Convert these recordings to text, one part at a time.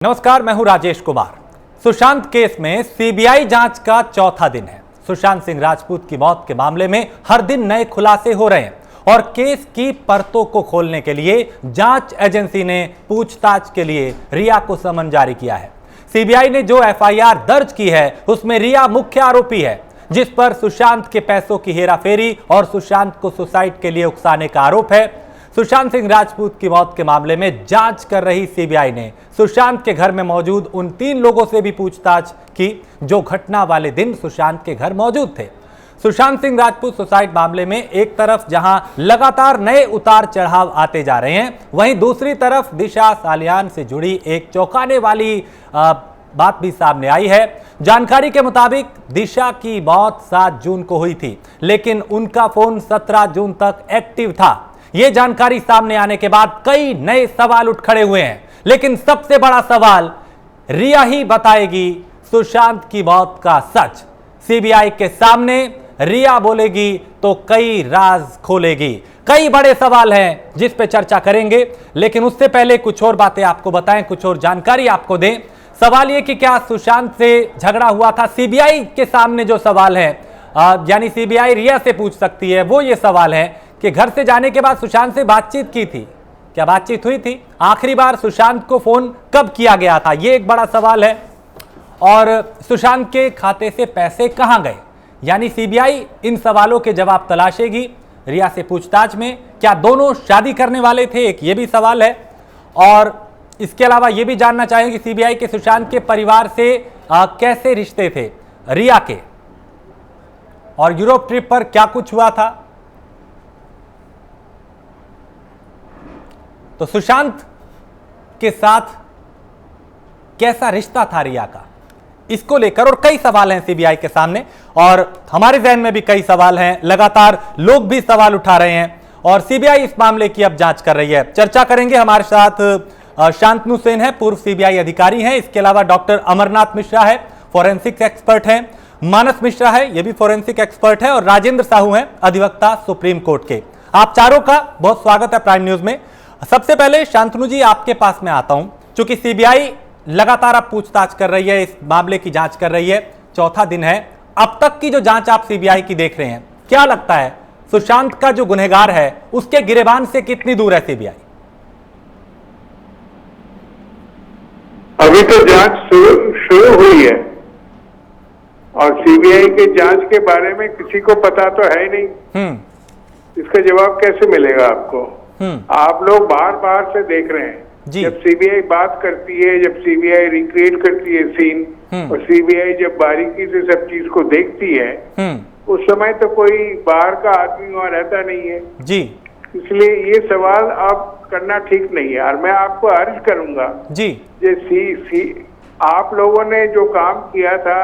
नमस्कार, मैं हूं राजेश कुमार। सुशांत केस में सीबीआई जांच का चौथा दिन है। सुशांत सिंह राजपूत की मौत के मामले में हर दिन नए खुलासे हो रहे हैं और केस की परतों को खोलने के लिए जांच एजेंसी ने पूछताछ के लिए रिया को समन जारी किया है। सीबीआई ने जो एफआईआर दर्ज की है उसमें रिया मुख्य आरोपी है, जिस पर सुशांत के पैसों की हेराफेरी और सुशांत को सुसाइड के लिए उकसाने का आरोप है। सुशांत सिंह राजपूत की मौत के मामले में जांच कर रही सीबीआई ने सुशांत के घर में मौजूद उन 3 लोगों से भी पूछताछ की जो घटना वाले दिन सुशांत के घर मौजूद थे। सुशांत सिंह राजपूत सुसाइड मामले में एक तरफ जहां लगातार नए उतार चढ़ाव आते जा रहे हैं, वहीं दूसरी तरफ दिशा सालियान से जुड़ी एक चौंकाने वाली बात भी सामने आई है। जानकारी के मुताबिक दिशा की मौत 7 जून को हुई थी, लेकिन उनका फोन 17 जून तक एक्टिव था। यह जानकारी सामने आने के बाद कई नए सवाल उठ खड़े हुए हैं, लेकिन सबसे बड़ा सवाल रिया ही बताएगी सुशांत की मौत का सच। सीबीआई के सामने रिया बोलेगी तो कई राज खोलेगी। कई बड़े सवाल हैं जिस पे चर्चा करेंगे, लेकिन उससे पहले कुछ और बातें आपको बताएं, कुछ और जानकारी आपको दें। सवाल यह कि क्या सुशांत से झगड़ा हुआ था? सीबीआई के सामने जो सवाल है, यानी सीबीआई रिया से पूछ सकती है, वो ये सवाल है कि घर से जाने के बाद सुशांत से बातचीत की थी, क्या बातचीत हुई थी? आखिरी बार सुशांत को फोन कब किया गया था, यह एक बड़ा सवाल है। और सुशांत के खाते से पैसे कहां गए? यानी सीबीआई इन सवालों के जवाब तलाशेगी रिया से पूछताछ में। क्या दोनों शादी करने वाले थे? एक ये भी सवाल है। और इसके अलावा यह भी जानना चाहेंगे सीबीआई के सुशांत के परिवार से कैसे रिश्ते थे रिया के, और यूरोप ट्रिप पर क्या कुछ हुआ था। तो सुशांत के साथ कैसा रिश्ता था रिया का, इसको लेकर और कई सवाल हैं सीबीआई के सामने, और हमारे जहन में भी कई सवाल हैं। लगातार लोग भी सवाल उठा रहे हैं और सीबीआई इस मामले की अब जांच कर रही है। चर्चा करेंगे। हमारे साथ शांतनु सेन है, पूर्व सीबीआई अधिकारी हैं। इसके अलावा डॉक्टर अमरनाथ मिश्रा है, फोरेंसिक एक्सपर्ट हैं। मानस मिश्रा है, ये भी फोरेंसिक एक्सपर्ट है। और राजेंद्र साहू हैं, अधिवक्ता सुप्रीम कोर्ट के। आप चारों का बहुत स्वागत है प्राइम न्यूज में। सबसे पहले शांतनु जी, आपके पास मैं आता हूं। चूंकि सीबीआई लगातार अब पूछताछ कर रही है, इस मामले की जांच कर रही है, चौथा दिन है। अब तक की जो जांच आप सीबीआई की देख रहे हैं, क्या लगता है सुशांत का जो गुनहगार है उसके गिरेबान से कितनी दूर है सीबीआई? अभी तो जांच शुरू हुई है और सीबीआई के जांच के बारे में किसी को पता तो है ही नहीं। इसका जवाब कैसे मिलेगा आपको? आप लोग बाहर बाहर से देख रहे हैं। जब सीबीआई बात करती है, जब सीबीआई रिक्रिएट करती है सीन, और सीबीआई जब बारीकी से सब चीज को देखती है, उस समय तो कोई बाहर का आदमी वहां रहता नहीं है जी। इसलिए ये सवाल आप करना ठीक नहीं है। और मैं आपको अर्ज करूंगा जी, आप लोगों ने जो काम किया था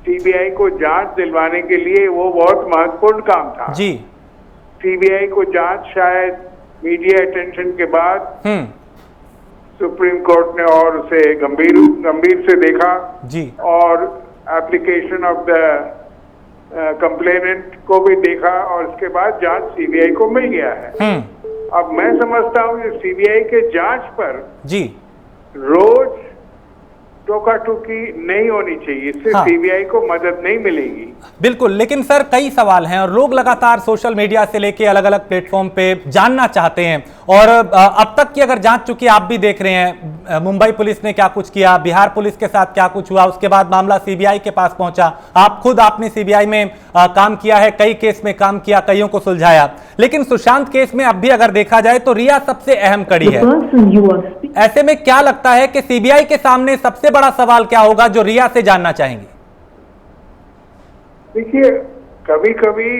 सीबीआई को जांच दिलवाने के लिए, वो बहुत महत्वपूर्ण काम था जी। सीबीआई को जांच शायद मीडिया अटेंशन के बाद सुप्रीम कोर्ट ने और उसे गंभीर से देखा जी, और एप्लीकेशन ऑफ द कंप्लेनेंट को भी देखा, और उसके बाद जांच सीबीआई को मिल गया है। अब मैं समझता हूँ कि सीबीआई के जांच पर जी रोज टोका-टोकी नहीं होनी चाहिए, इससे सीबीआई को मदद नहीं मिलेगी। बिल्कुल, लेकिन सर कई सवाल हैं और लोग लगातार सोशल मीडिया से लेके अलग अलग प्लेटफॉर्म पे जानना चाहते हैं। और अब तक की अगर जांच चुकी आप भी देख रहे हैं, मुंबई पुलिस ने क्या कुछ किया, बिहार पुलिस के साथ क्या कुछ हुआ, उसके बाद मामला सीबीआई के पास पहुंचा। आपने सीबीआई में काम किया है, कई केस में काम किया, कईयों को सुलझाया, लेकिन सुशांत केस में अब भी अगर देखा जाए तो रिया सबसे अहम कड़ी है। ऐसे में क्या लगता है कि सीबीआई के सामने सबसे बड़ा सवाल क्या होगा जो रिया से जानना चाहेंगे? देखिए, कभी कभी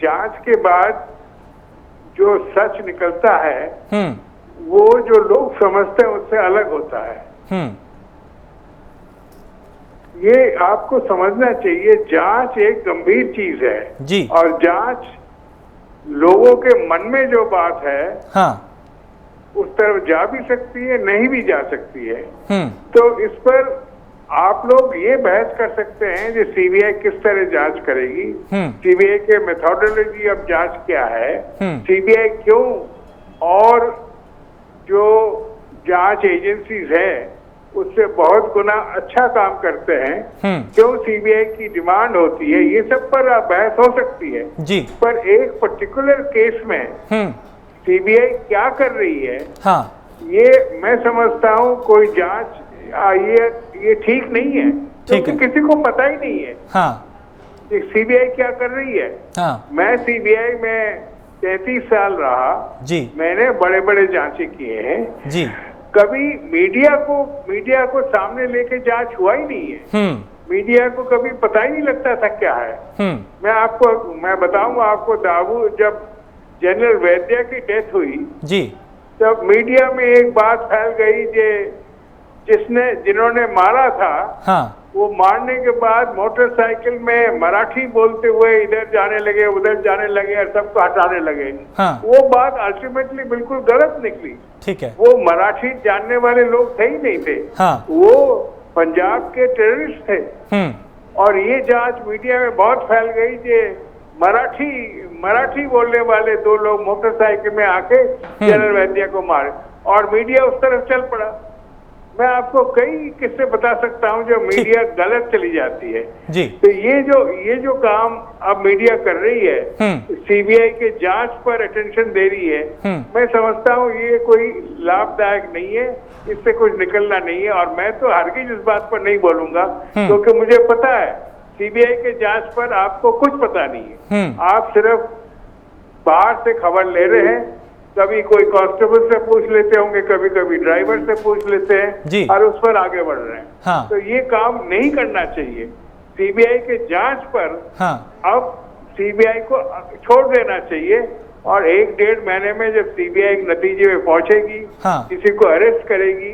जांच के बाद जो सच निकलता है वो जो लोग समझते हैं उससे अलग होता है। ये आपको समझना चाहिए। जांच एक गंभीर चीज है जी, और जांच लोगों के मन में जो बात है उस तरफ जा भी सकती है, नहीं भी जा सकती है। तो इस पर आप लोग ये बहस कर सकते हैं कि सीबीआई किस तरह जांच करेगी, सीबीआई के मेथोडोलॉजी अब जांच क्या है, सीबीआई क्यों, और जो जांच एजेंसीज है उससे बहुत गुना अच्छा काम करते हैं। क्यों सीबीआई की डिमांड होती है, ये सब पर बहस हो सकती है जी। पर एक पर्टिकुलर केस में सीबीआई क्या कर रही है, हाँ, ये मैं समझता हूँ कोई जांच ये ठीक नहीं है, क्योंकि किसी को पता ही नहीं है हाँ, सीबीआई क्या कर रही है। हाँ, मैं सीबीआई में 33 साल रहा जी, मैंने बड़े बड़े जांचे किए हैं जी, कभी मीडिया को सामने लेके जांच हुआ ही नहीं है। मीडिया को कभी पता ही नहीं लगता था क्या है। मैं बताऊंगा आपको, दाऊ जब जनरल वैद्य की डेथ हुई जी, तब मीडिया में एक बात फैल गई जिन्होंने मारा था, हाँ, वो मारने के बाद मोटरसाइकिल में मराठी बोलते हुए इधर जाने लगे उधर जाने लगे और सबको हटाने लगे। हाँ, वो बात अल्टीमेटली बिल्कुल गलत निकली। ठीक है। वो मराठी जानने वाले लोग थे ही नहीं थे। हाँ, वो पंजाब के टेररिस्ट थे। और ये जांच मीडिया में बहुत फैल गई कि मराठी बोलने वाले दो लोग मोटरसाइकिल में आके जनरल वैद्य को मारे और मीडिया उस तरफ चल पड़ा। मैं आपको कई किस्से बता सकता हूं जो मीडिया गलत चली जाती है जी। तो ये जो काम अब मीडिया कर रही है, सीबीआई के जांच पर अटेंशन दे रही है, मैं समझता हूं ये कोई लाभदायक नहीं है, इससे कुछ निकलना नहीं है। और मैं तो हरगिज इस बात पर नहीं बोलूंगा क्योंकि मुझे पता है सीबीआई के जांच पर आपको कुछ पता नहीं है। आप सिर्फ बाहर से खबर ले रहे हैं, कभी कोई कांस्टेबल से पूछ लेते होंगे, कभी कभी ड्राइवर से पूछ लेते हैं और उस पर आगे बढ़ रहे हैं। हाँ। तो ये काम नहीं करना चाहिए। सीबीआई के जांच पर अब सीबीआई को छोड़ देना चाहिए और 1-1.5 महीने में जब सीबीआई नतीजे में पहुंचेगी, किसी को अरेस्ट करेगी,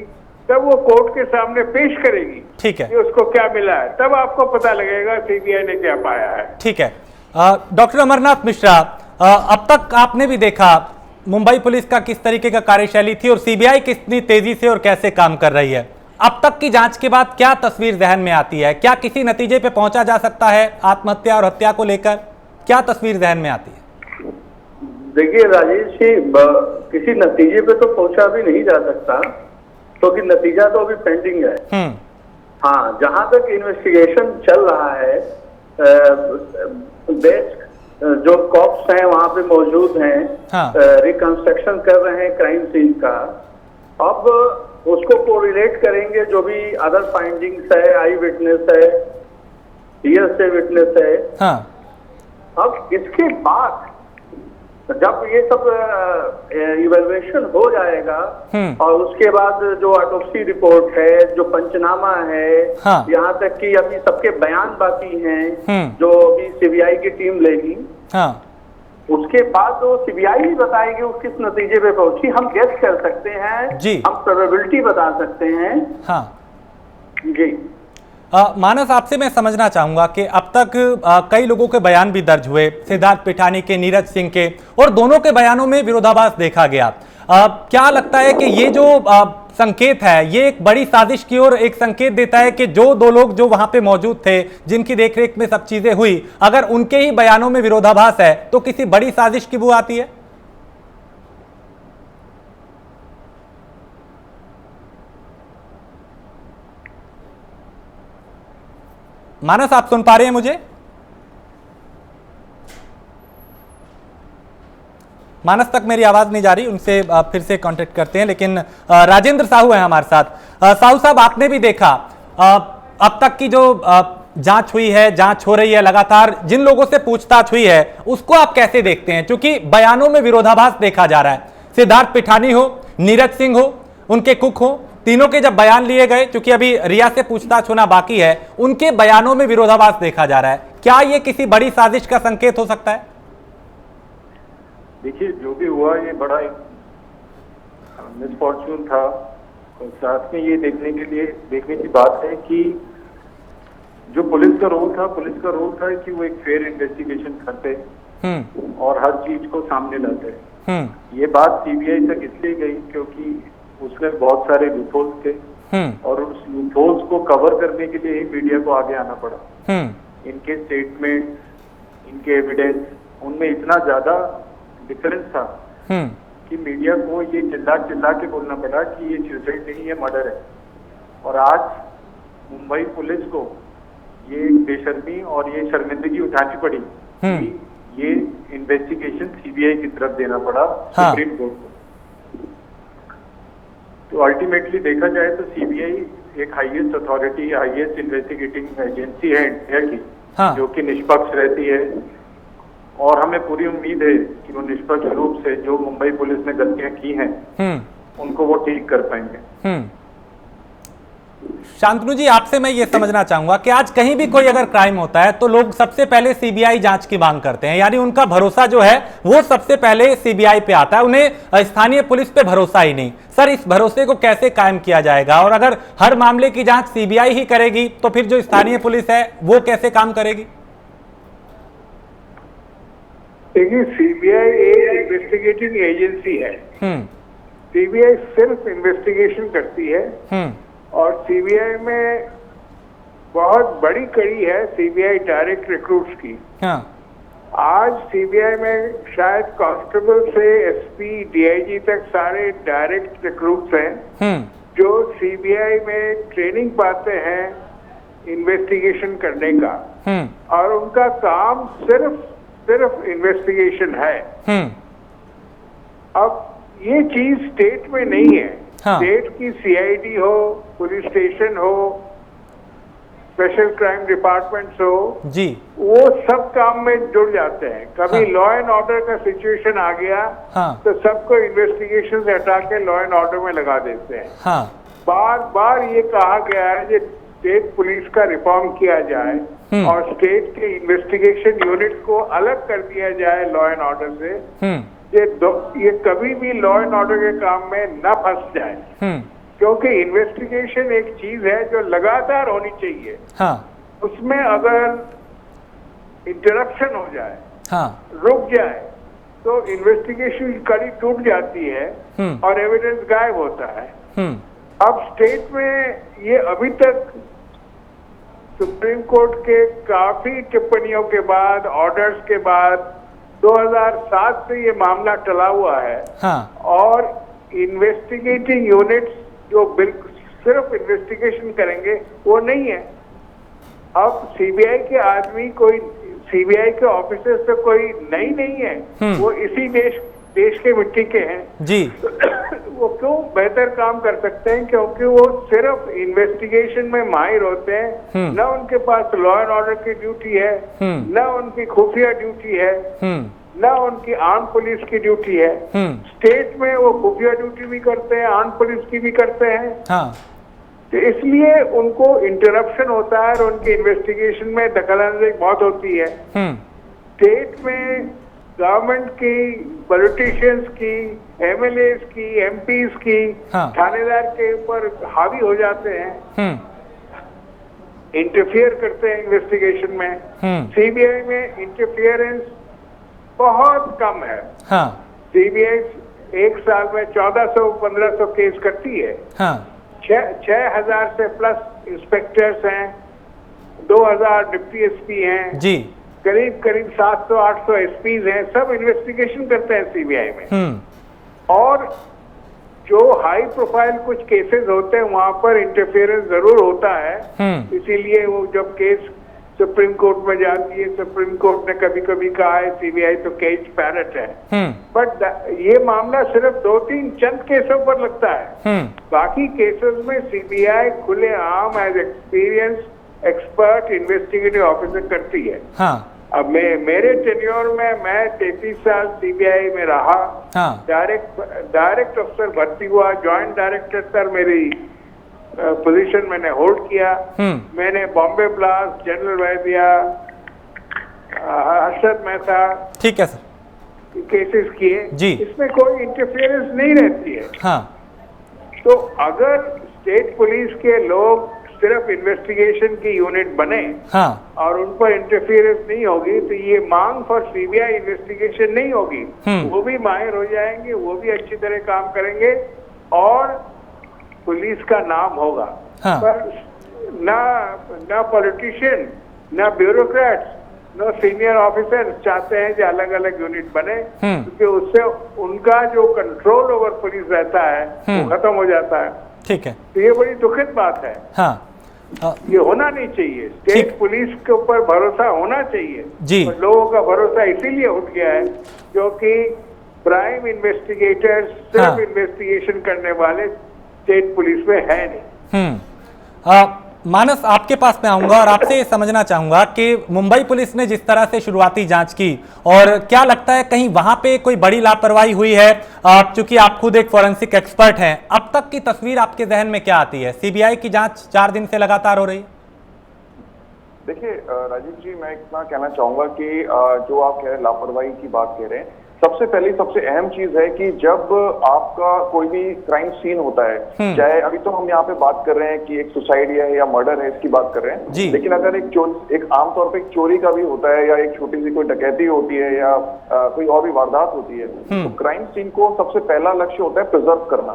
तब वो कोर्ट के सामने पेश करेगी। ठीक है, कि उसको क्या मिला है, तब आपको पता लगेगा सीबीआई ने क्या पाया है। ठीक है। डॉक्टर अमरनाथ मिश्रा, अब तक आपने भी देखा मुंबई पुलिस का किस तरीके का कार्यशैली थी और सीबीआई कितनी तेजी से और कैसे काम कर रही है। अब तक की जांच के बाद क्या तस्वीर जहन में आती है? क्या किसी नतीजे पे पहुंचा जा सकता है आत्महत्या और हत्या को लेकर? क्या तस्वीर जहन में आती है? देखिए राजेश जी, किसी नतीजे पे तो पहुंचा भी नहीं जा सकता क्योंकि नतीजा तो अभी पेंडिंग है। हाँ, जहां तक इन्वेस्टिगेशन चल रहा है, बेस्ट जो कॉप्स हैं वहां पे मौजूद हैं, रिकंस्ट्रक्शन कर रहे हैं क्राइम सीन का। अब उसको कोरिलेट करेंगे जो भी अदर फाइंडिंग्स है, आई विटनेस है, हियरसे विटनेस है। अब इसके बाद जब ये सब इवैल्यूएशन हो जाएगा और उसके बाद जो ऑटोप्सी रिपोर्ट है, जो पंचनामा है, यहाँ तक कि अभी सबके बयान बाकी हैं जो अभी सीबीआई की टीम लेगी, उसके बाद तो सीबीआई ही बताएगी वो किस नतीजे पे पहुंची। हम गेस कर सकते हैं जी, हम प्रोबेबिलिटी बता सकते हैं। जी मानस, आपसे मैं समझना चाहूंगा कि अब तक कई लोगों के बयान भी दर्ज हुए, सिद्धार्थ पिठानी के, नीरज सिंह के, और दोनों के बयानों में विरोधाभास देखा गया। क्या लगता है कि ये जो संकेत है ये एक बड़ी साजिश की ओर एक संकेत देता है कि जो दो लोग जो वहां पे मौजूद थे, जिनकी देखरेख में सब चीजें हुई, अगर उनके ही बयानों में विरोधाभास है तो किसी बड़ी साजिश की बू आती है? मानस, आप सुन पा रहे हैं मुझे? मानस तक मेरी आवाज नहीं जा रही, उनसे फिर से कांटेक्ट करते हैं। लेकिन राजेंद्र साहू है हमारे साथ। साहू साहब, आपने भी देखा अब तक की जो जांच हुई है, जांच हो रही है लगातार, जिन लोगों से पूछताछ हुई है उसको आप कैसे देखते हैं? क्योंकि बयानों में विरोधाभास देखा जा रहा है। सिद्धार्थ पिठानी हो, नीरज सिंह हो, उनके कुक हो, तीनों के जब बयान लिए गए, क्योंकि अभी रिया से पूछताछ होना बाकी है, उनके बयानों में विरोधाभास देखा जा रहा है। क्या ये किसी बड़ी साजिश का संकेत हो सकता है? देखिए, जो भी हुआ ये बड़ा एक मिसफॉर्च्यून था। और साथ में ये देखने की बात है कि जो पुलिस का रोल था कि वो एक फेयर इन्वेस्टिगेशन करते और हर चीज को सामने लाते। ये बात सीबीआई तक इसलिए गई क्योंकि उसमें बहुत सारे लूपहोल्स थे और उस लूपहोल्स को कवर करने के लिए ही मीडिया को आगे आना पड़ा। इनके स्टेटमेंट, इनके एविडेंस, उनमें इतना ज्यादा डिफरेंस था कि मीडिया को ये चिल्ला के बोलना पड़ा कि ये सुसाइड नहीं है, मर्डर है। और आज मुंबई पुलिस को ये बेशर्मी और ये शर्मिंदगी उठानी पड़ी कि ये इन्वेस्टिगेशन सीबीआई की तरफ देना पड़ा सुप्रीम कोर्ट को। तो अल्टीमेटली देखा जाए तो सीबीआई एक highest authority, highest investigating agency है इंडिया की, जो कि निष्पक्ष रहती है, और हमें पूरी उम्मीद है कि वो निष्पक्ष रूप से जो मुंबई पुलिस ने गलतियां की हैं उनको वो ठीक कर पाएंगे। शांतनु जी, आपसे मैं ये समझना चाहूंगा कि आज कहीं भी कोई अगर क्राइम होता है तो लोग सबसे पहले सीबीआई जांच की मांग करते हैं, यानी उनका भरोसा जो है वो सबसे पहले सीबीआई पे आता है, उन्हें स्थानीय पुलिस पे भरोसा ही नहीं। सर, इस भरोसे को कैसे कायम किया जाएगा? और अगर हर मामले की जांच सीबीआई ही करेगी तो फिर जो स्थानीय पुलिस है वो कैसे काम करेगी? देखिए, सीबीआई एक इन्वेस्टिगेटिंग एजेंसी है। सीबीआई सिर्फ इन्वेस्टिगेशन करती है और सीबीआई में बहुत बड़ी कड़ी है सीबीआई डायरेक्ट रिक्रूट्स की। आज सीबीआई में शायद कांस्टेबल से एसपी, डीआईजी तक सारे डायरेक्ट रिक्रूट्स हैं जो सीबीआई में ट्रेनिंग पाते हैं इन्वेस्टिगेशन करने का, और उनका काम सिर्फ इन्वेस्टिगेशन है। अब ये चीज स्टेट में नहीं है। स्टेट की सीआईडी हो, पुलिस स्टेशन हो, स्पेशल क्राइम डिपार्टमेंट्स हो जी, वो सब काम में जुड़ जाते हैं। कभी लॉ एंड ऑर्डर का सिचुएशन आ गया तो सबको इन्वेस्टिगेशन से हटा के लॉ एंड ऑर्डर में लगा देते हैं। बार बार ये कहा गया है कि स्टेट पुलिस का रिफॉर्म किया जाए और स्टेट के इन्वेस्टिगेशन यूनिट को अलग कर दिया जाए लॉ एंड ऑर्डर से, ये कभी भी लॉ एंड ऑर्डर के काम में न फंस जाए, क्योंकि इन्वेस्टिगेशन एक चीज है जो लगातार होनी चाहिए। उसमें अगर इंटरप्शन हो जाए, रुक जाए, तो इन्वेस्टिगेशन की कड़ी टूट जाती है और एविडेंस गायब होता है। अब स्टेट में ये अभी तक सुप्रीम कोर्ट के काफी टिप्पणियों के बाद, ऑर्डर्स के बाद 2007 से ये मामला टला हुआ है। और इन्वेस्टिगेटिंग यूनिट्स जो बिल्कुल सिर्फ इन्वेस्टिगेशन करेंगे वो नहीं है। अब सीबीआई के आदमी कोई, सीबीआई के ऑफिसर्स तो कोई नहीं है, वो इसी देश के मिट्टी के हैं जी। वो क्यों बेहतर काम कर सकते हैं? क्योंकि वो सिर्फ इन्वेस्टिगेशन में माहिर होते हैं। न उनके पास लॉ एंड ऑर्डर की ड्यूटी है, न उनकी खुफिया ड्यूटी है, न उनकी आर्म पुलिस की ड्यूटी है। स्टेट में वो खुफिया ड्यूटी भी करते हैं, आर्म पुलिस की भी करते हैं। तो इसलिए उनको इंटरप्शन होता है और उनकी इन्वेस्टिगेशन में दखलंदाजी बहुत होती है। स्टेट में गवर्नमेंट की, पॉलिटिशियंस की, एमएलएस की, एमपीज की, थानेदार के ऊपर हावी हो जाते हैं, इंटरफियर करते हैं इन्वेस्टिगेशन में। सीबीआई में इंटरफियरेंस बहुत कम है। सीबीआई एक साल में 1400-1500 केस करती है। 6000 से प्लस इंस्पेक्टर्स हैं, 2000 डिप्टी एसपी हैं जी, करीब 700-800 एसपीज हैं, सब इन्वेस्टिगेशन करते हैं सीबीआई में। और जो हाई प्रोफाइल कुछ केसेस होते हैं वहां पर इंटरफेरेंस जरूर होता है, इसीलिए वो जब केस सुप्रीम कोर्ट में जाती है, सुप्रीम कोर्ट ने कभी कभी कहा है सीबीआई तो केज पैरट है। बट ये मामला सिर्फ 2-3 चंद केसों पर लगता है। बाकी केसेस में सीबीआई खुलेआम as experience expert investigative officer करती है। अब मेरे टेन्योर में मैं 33 साल सीबीआई में रहा। डायरेक्ट अफसर भर्ती हुआ, ज्वाइंट डायरेक्टर सर मेरी पोजीशन मैंने होल्ड किया। मैंने बॉम्बे ब्लास्ट, जनरल वैदिया, हर्षद मेहता, ठीक है सर, केसेस किए जी। इसमें कोई इंटरफेरेंस नहीं रहती है। तो अगर स्टेट पुलिस के लोग सिर्फ इन्वेस्टिगेशन की यूनिट बने और उन पर इंटरफेरेंस नहीं होगी तो ये मांग फॉर सीबीआई इन्वेस्टिगेशन नहीं होगी। वो भी माहिर हो जाएंगे, वो भी अच्छी तरह काम करेंगे और पुलिस का नाम होगा। पर ना पॉलिटिशियन, ना ब्यूरोक्रेट्स, ना सीनियर ऑफिसर चाहते हैं कि अलग अलग यूनिट बने, क्योंकि उससे उनका जो कंट्रोल ओवर पुलिस रहता है वो खत्म हो जाता है। ठीक है, तो ये बड़ी दुखद बात है। हाँ, ये होना नहीं चाहिए। स्टेट पुलिस के ऊपर भरोसा होना चाहिए जी। और लोगों का भरोसा इसीलिए उठ गया है क्योंकि प्राइम इन्वेस्टिगेटर्स सिर्फ इन्वेस्टिगेशन करने वाले स्टेट पुलिस में है नहीं। मानस, आपके पास मैं आऊंगा और आपसे ये समझना चाहूंगा कि मुंबई पुलिस ने जिस तरह से शुरुआती जांच की, और क्या लगता है कहीं वहां पे कोई बड़ी लापरवाही हुई है? चूंकि आप खुद एक फॉरेंसिक एक्सपर्ट हैं, अब तक की तस्वीर आपके जहन में क्या आती है? सीबीआई की जांच 4 दिन से लगातार हो रही है। देखिए राजीव जी, मैं इतना कहना चाहूंगा कि जो आप कह रहे हैं लापरवाही की बात कह रहे हैं, सबसे पहली सबसे अहम चीज है कि जब आपका कोई भी क्राइम सीन होता है, चाहे अभी तो हम यहाँ पे बात कर रहे हैं कि एक सुसाइड है या मर्डर है, इसकी बात कर रहे हैं, लेकिन अगर एक आमतौर पे एक चोरी का भी होता है या एक छोटी सी कोई डकैती होती है या कोई और भी वारदात होती है, तो क्राइम सीन को सबसे पहला लक्ष्य होता है प्रिजर्व करना।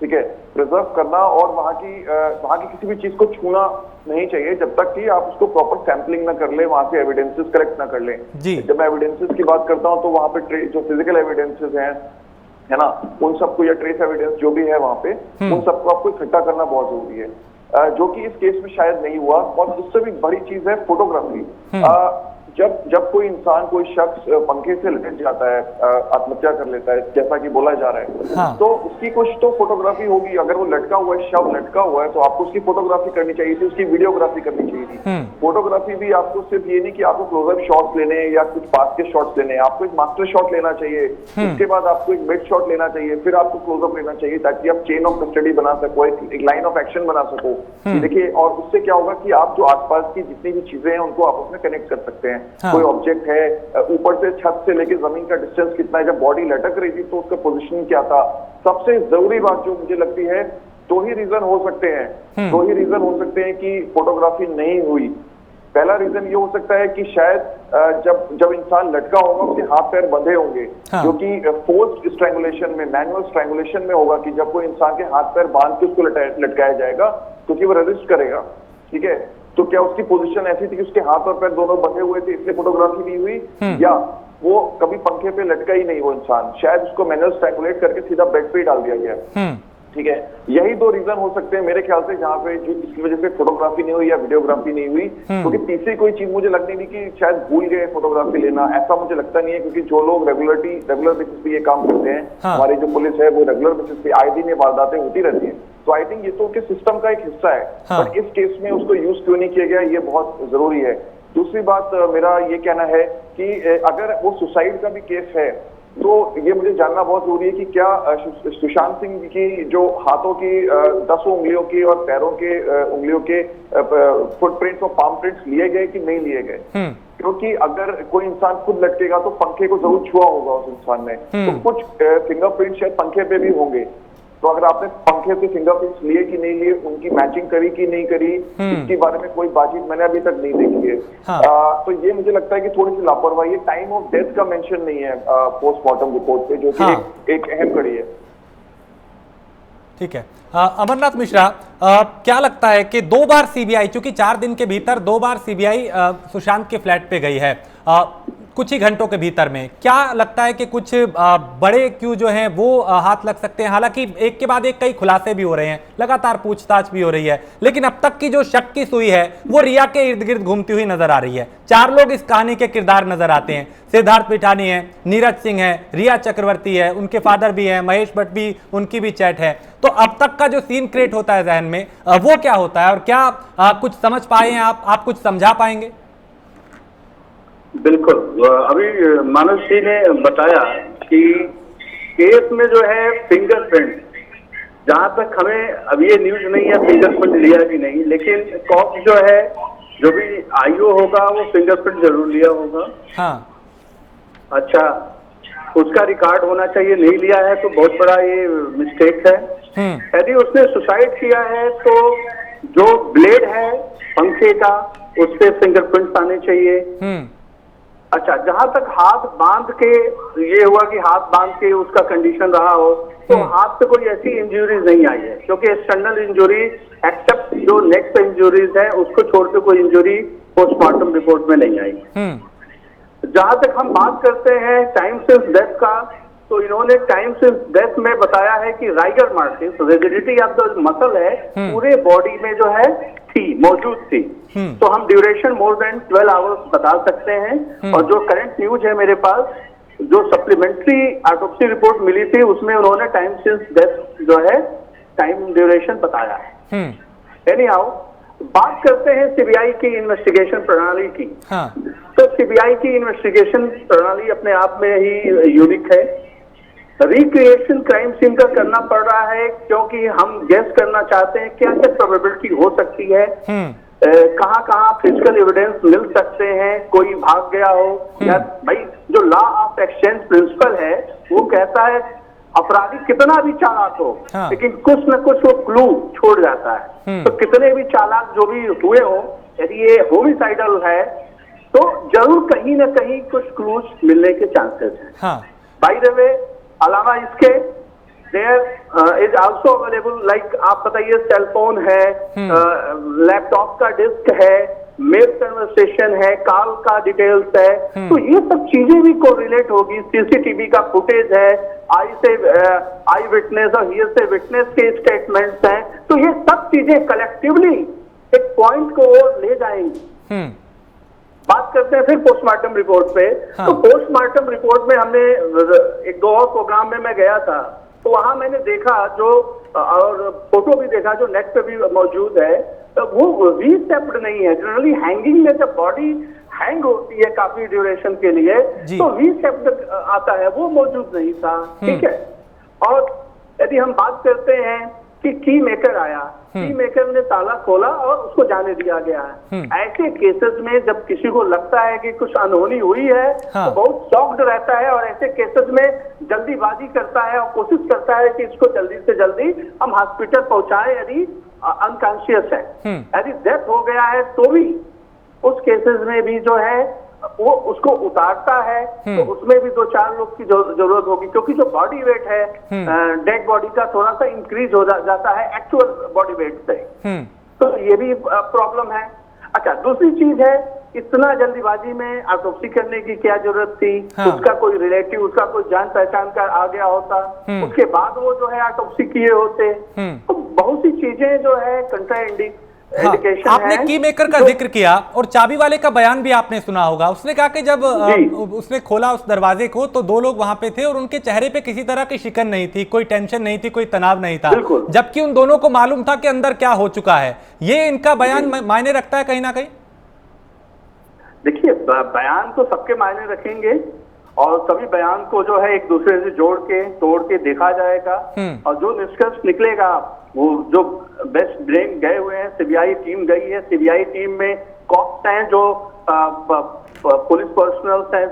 ठीक है, प्रिजर्व करना, और वहां की किसी भी चीज को छूना नहीं चाहिए जब तक कि आप उसको प्रॉपर सैंपलिंग ना कर ले, वहां से एविडेंसेस कलेक्ट ना कर ले। जब मैं एविडेंसेस की बात करता हूं तो वहां पे जो फिजिकल एविडेंसेस हैं, है ना, उन सबको या ट्रेस एविडेंस जो भी है वहां पे, उन सबको आपको इकट्ठा करना बहुत जरूरी है, जो कि इस केस में शायद नहीं हुआ। और उससे भी बड़ी चीज है फोटोग्राफी। जब कोई इंसान, कोई शख्स पंखे से लटक जाता है, आत्महत्या कर लेता है जैसा कि बोला जा रहा है, हाँ। तो उसकी कुछ तो फोटोग्राफी होगी। अगर वो लटका हुआ है, शव लटका हुआ है, तो आपको उसकी फोटोग्राफी करनी चाहिए थी, उसकी वीडियोग्राफी करनी चाहिए थी। फोटोग्राफी भी आपको सिर्फ ये नहीं कि आपको क्लोजअप शॉट्स लेने हैं या कुछ पास के शॉट्स लेने हैं, आपको एक मास्टर शॉट लेना चाहिए, उसके बाद आपको एक मिड शॉट लेना चाहिए, फिर आपको क्लोजअप लेना चाहिए, ताकि आप चेन ऑफ कस्टडी बना सको, एक लाइन ऑफ एक्शन बना सको। देखिए, और उससे क्या होगा कि आप जो आसपास की जितनी भी चीजें हैं उनको आपस में कनेक्ट कर सकते हैं। हाँ। कोई ऑब्जेक्ट है, ऊपर से छत से लेके जमीन का डिस्टेंस कितना है, जब बॉडी लटक रही थी तो उसका पोजीशन क्या था। सबसे जरूरी बात जो मुझे लगती है, दो ही रीजन हो सकते हैं कि फोटोग्राफी नहीं हुई। पहला रीजन ये हो सकता है कि शायद जब इंसान लटका होगा उसके हाथ पैर बंधे होंगे, हाँ। जो कि फोर्स्ड स्ट्रैंगुलेशन में, मैनुअल स्ट्रैंगुलेशन में होगा कि जब कोई इंसान के हाथ पैर बांध के उसको लटकाया जाएगा क्योंकि वो रेजिस्ट करेगा। ठीक है, तो क्या उसकी पोजीशन ऐसी थी कि उसके हाथ और पैर दोनों बंधे हुए थे इसलिए फोटोग्राफी नहीं हुई, या वो कभी पंखे पे लटका ही नहीं वो इंसान, शायद उसको मैनुअल स्ट्रैंगुलेट करके सीधा बेड पे ही डाल दिया गया। ठीक है, यही दो रीजन हो सकते हैं मेरे ख्याल से जहां पे जिसकी वजह से फोटोग्राफी नहीं हुई या वीडियोग्राफी नहीं हुई। क्योंकि तीसरी कोई चीज मुझे लगती नहीं कि शायद भूल गए फोटोग्राफी लेना, ऐसा मुझे लगता नहीं है, क्योंकि जो लोग रेगुलर बेसिस पे ये काम करते हैं, हाँ। हमारी जो पुलिस है वो रेगुलर बेसिस पे आए दिन ये वारदातें होती रहती है, तो आई थिंक ये तो उनके सिस्टम का एक हिस्सा है, हाँ। पर इस केस में उसको यूज क्यों नहीं किया गया, ये बहुत जरूरी है। दूसरी बात मेरा ये कहना है कि अगर वो सुसाइड का भी केस है तो ये मुझे जानना बहुत जरूरी है कि क्या सुशांत सिंह की जो हाथों की 10 उंगलियों की और पैरों के उंगलियों के फुटप्रिंट्स और पाम प्रिंट्स लिए गए कि नहीं लिए गए। क्योंकि अगर कोई इंसान खुद लटकेगा तो पंखे को जरूर छुआ होगा उस इंसान ने, तो कुछ फिंगरप्रिंट शायद पंखे पे भी होंगे। तो अगर आपने पंखे से फिंगरप्रिंट्स लिए कि नहीं लिए, उनकी मैचिंग करी कि नहीं करी, इसके बारे में कोई बातचीत मैंने अभी तक नहीं देखी है। हाँ। तो ये मुझे लगता है कि थोड़ी सी लापरवाही है। टाइम ऑफ डेथ का मेंशन नहीं है पोस्टमार्टम रिपोर्ट पे, जो कि हाँ। एक अहम कड़ी है। ठीक है, अमरनाथ मिश्रा, क्या लगता है कि 2 बार सीबीआई, चूंकि 4 दिन के भीतर 2 बार सीबीआई सुशांत के फ्लैट पे गई है कुछ ही घंटों के भीतर में, क्या लगता है कि कुछ बड़े क्यों जो हैं वो हाथ लग सकते हैं? हालांकि एक के बाद एक कई खुलासे भी हो रहे हैं, लगातार पूछताछ भी हो रही है, लेकिन अब तक की जो शक की सुई है वो रिया के इर्द गिर्द घूमती हुई नजर आ रही है। 4 लोग इस कहानी के किरदार नजर आते हैं, सिद्धार्थ पिठानी है, नीरज सिंह है, रिया चक्रवर्ती है, उनके फादर भी है, महेश भट्ट भी, उनकी भी चैट है। तो अब तक का जो सीन क्रिएट होता है जहन में, वो क्या होता है और क्या कुछ समझ पाए हैं आप कुछ समझा पाएंगे? बिल्कुल, अभी मानस जी ने बताया कि केस में जो है फिंगरप्रिंट, जहां तक हमें अब ये न्यूज नहीं है फिंगरप्रिंट लिया कि नहीं, लेकिन कॉप जो है, जो भी आईओ होगा वो फिंगरप्रिंट जरूर लिया होगा। हाँ। अच्छा, उसका रिकॉर्ड होना चाहिए, नहीं लिया है तो बहुत बड़ा ये मिस्टेक है। यदि उसने सुसाइड किया है तो जो ब्लेड है पंखे का उस पर फिंगरप्रिंट आने चाहिए। अच्छा, जहां तक हाथ बांध के ये हुआ कि हाथ बांध के उसका कंडीशन रहा हो, तो हाथ पे कोई ऐसी इंजरीज नहीं आई है, क्योंकि एक्सटर्नल इंजरी एक्सेप्ट जो नेक पे इंजरीज है उसको छोड़ के कोई इंजरी पोस्टमार्टम रिपोर्ट में नहीं आई। जहां तक हम बात करते हैं टाइम सिंस डेथ का, तो इन्होंने टाइम से डेथ में बताया है कि rigor Martin's rigidity of the muscle है पूरे बॉडी में जो है मौजूद थी। तो हम ड्यूरेशन मोर देन 12 आवर्स बता सकते हैं। और जो करंट न्यूज है मेरे पास, जो सप्लीमेंट्री ऑटोप्सी रिपोर्ट मिली थी उसमें उन्होंने टाइम सिंस डेथ जो है टाइम ड्यूरेशन बताया है। एनी हाउ, बात करते हैं सीबीआई की इन्वेस्टिगेशन प्रणाली की। तो सीबीआई की इन्वेस्टिगेशन प्रणाली अपने आप में ही यूनिक है। रिक्रिएशन क्राइम सीन का करना पड़ रहा है क्योंकि हम गेस करना चाहते हैं क्या क्या प्रोबेबिलिटी हो सकती है, कहाँ कहाँ फिजिकल एविडेंस मिल सकते हैं, कोई भाग गया हो या भाई जो लॉ ऑफ एक्सचेंज प्रिंसिपल है वो कहता है अपराधी कितना भी चालाक हो लेकिन कुछ न कुछ वो क्लू छोड़ जाता है। तो कितने भी चालाक जो भी हुए हो, यदि ये होमिसाइडल है तो जरूर कहीं न कहीं कुछ क्लूज मिलने के चांसेस हैं। बाय द वे, अलावा इसके there is also available, like आप बताइए सेल फोन है, लैपटॉप का डिस्क है, मेल कन्वर्सेशन है, कॉल का डिटेल्स है, तो ये सब चीजें भी कोरिलेट होगी। सीसीटीवी का फुटेज है, आई विटनेस और हियर से विटनेस के स्टेटमेंट्स हैं, तो ये सब चीजें कलेक्टिवली एक पॉइंट को ले जाएंगी। बात करते हैं फिर पोस्टमार्टम रिपोर्ट पे। तो पोस्टमार्टम रिपोर्ट में हमने एक दो और प्रोग्राम में मैं गया था, तो वहां मैंने देखा जो और फोटो भी देखा जो नेट पे भी मौजूद है, वो रीसेप्ड नहीं है। जनरली हैंगिंग में जब बॉडी हैंग होती है काफी ड्यूरेशन के लिए तो रीसेप्ड आता है, वो मौजूद नहीं था। ठीक है। और यदि हम बात करते हैं कि की मेकर आया, की मेकर ने ताला खोला और उसको जाने दिया गया है। ऐसे केसेस में जब किसी को लगता है कि कुछ अनहोनी हुई है तो बहुत शॉक्ड रहता है और ऐसे केसेस में जल्दीबाजी करता है और कोशिश करता है कि इसको जल्दी से जल्दी हम हॉस्पिटल पहुंचाएं यदि अनकॉन्शियस है। यदि डेथ हो गया है तो भी उस केसेस में भी जो है वो उसको उतारता है तो उसमें भी 2-4 लोग की जरूरत होगी, क्योंकि जो बॉडी वेट है डेड बॉडी का थोड़ा सा इंक्रीज हो जाता है एक्चुअल बॉडी वेट से, तो ये भी प्रॉब्लम है। अच्छा, दूसरी चीज है, इतना जल्दीबाजी में ऑटोप्सी करने की क्या जरूरत थी? उसका कोई रिलेटिव, उसका कोई जान पहचान का आ गया होता, उसके बाद वो जो है ऑटोप्सी किए होते, तो बहुत सी चीजें जो है आपने की मेकर का जिक्र किया और चाबी वाले का बयान भी आपने सुना होगा। उसने कहा कि जब उसने खोला उस दरवाजे को तो 2 लोग वहां पे थे और उनके चेहरे पे किसी तरह की शिकन नहीं थी, कोई टेंशन नहीं थी, कोई तनाव नहीं था, जबकि उन दोनों को मालूम था कि अंदर क्या हो चुका है। ये इनका बयान मायने रखता है कहीं ना कहीं? देखिए, बयान तो सबके मायने रखेंगे और सभी बयान को जो है एक दूसरे से जोड़ के तोड़ के देखा जाएगा और जो निष्कर्ष निकलेगा, वो जो बेस्ट ब्रेन गए हुए हैं, सीबीआई टीम गई है, सीबीआई टीम में कॉप्स हैं जो पुलिस पर्सनल्स हैं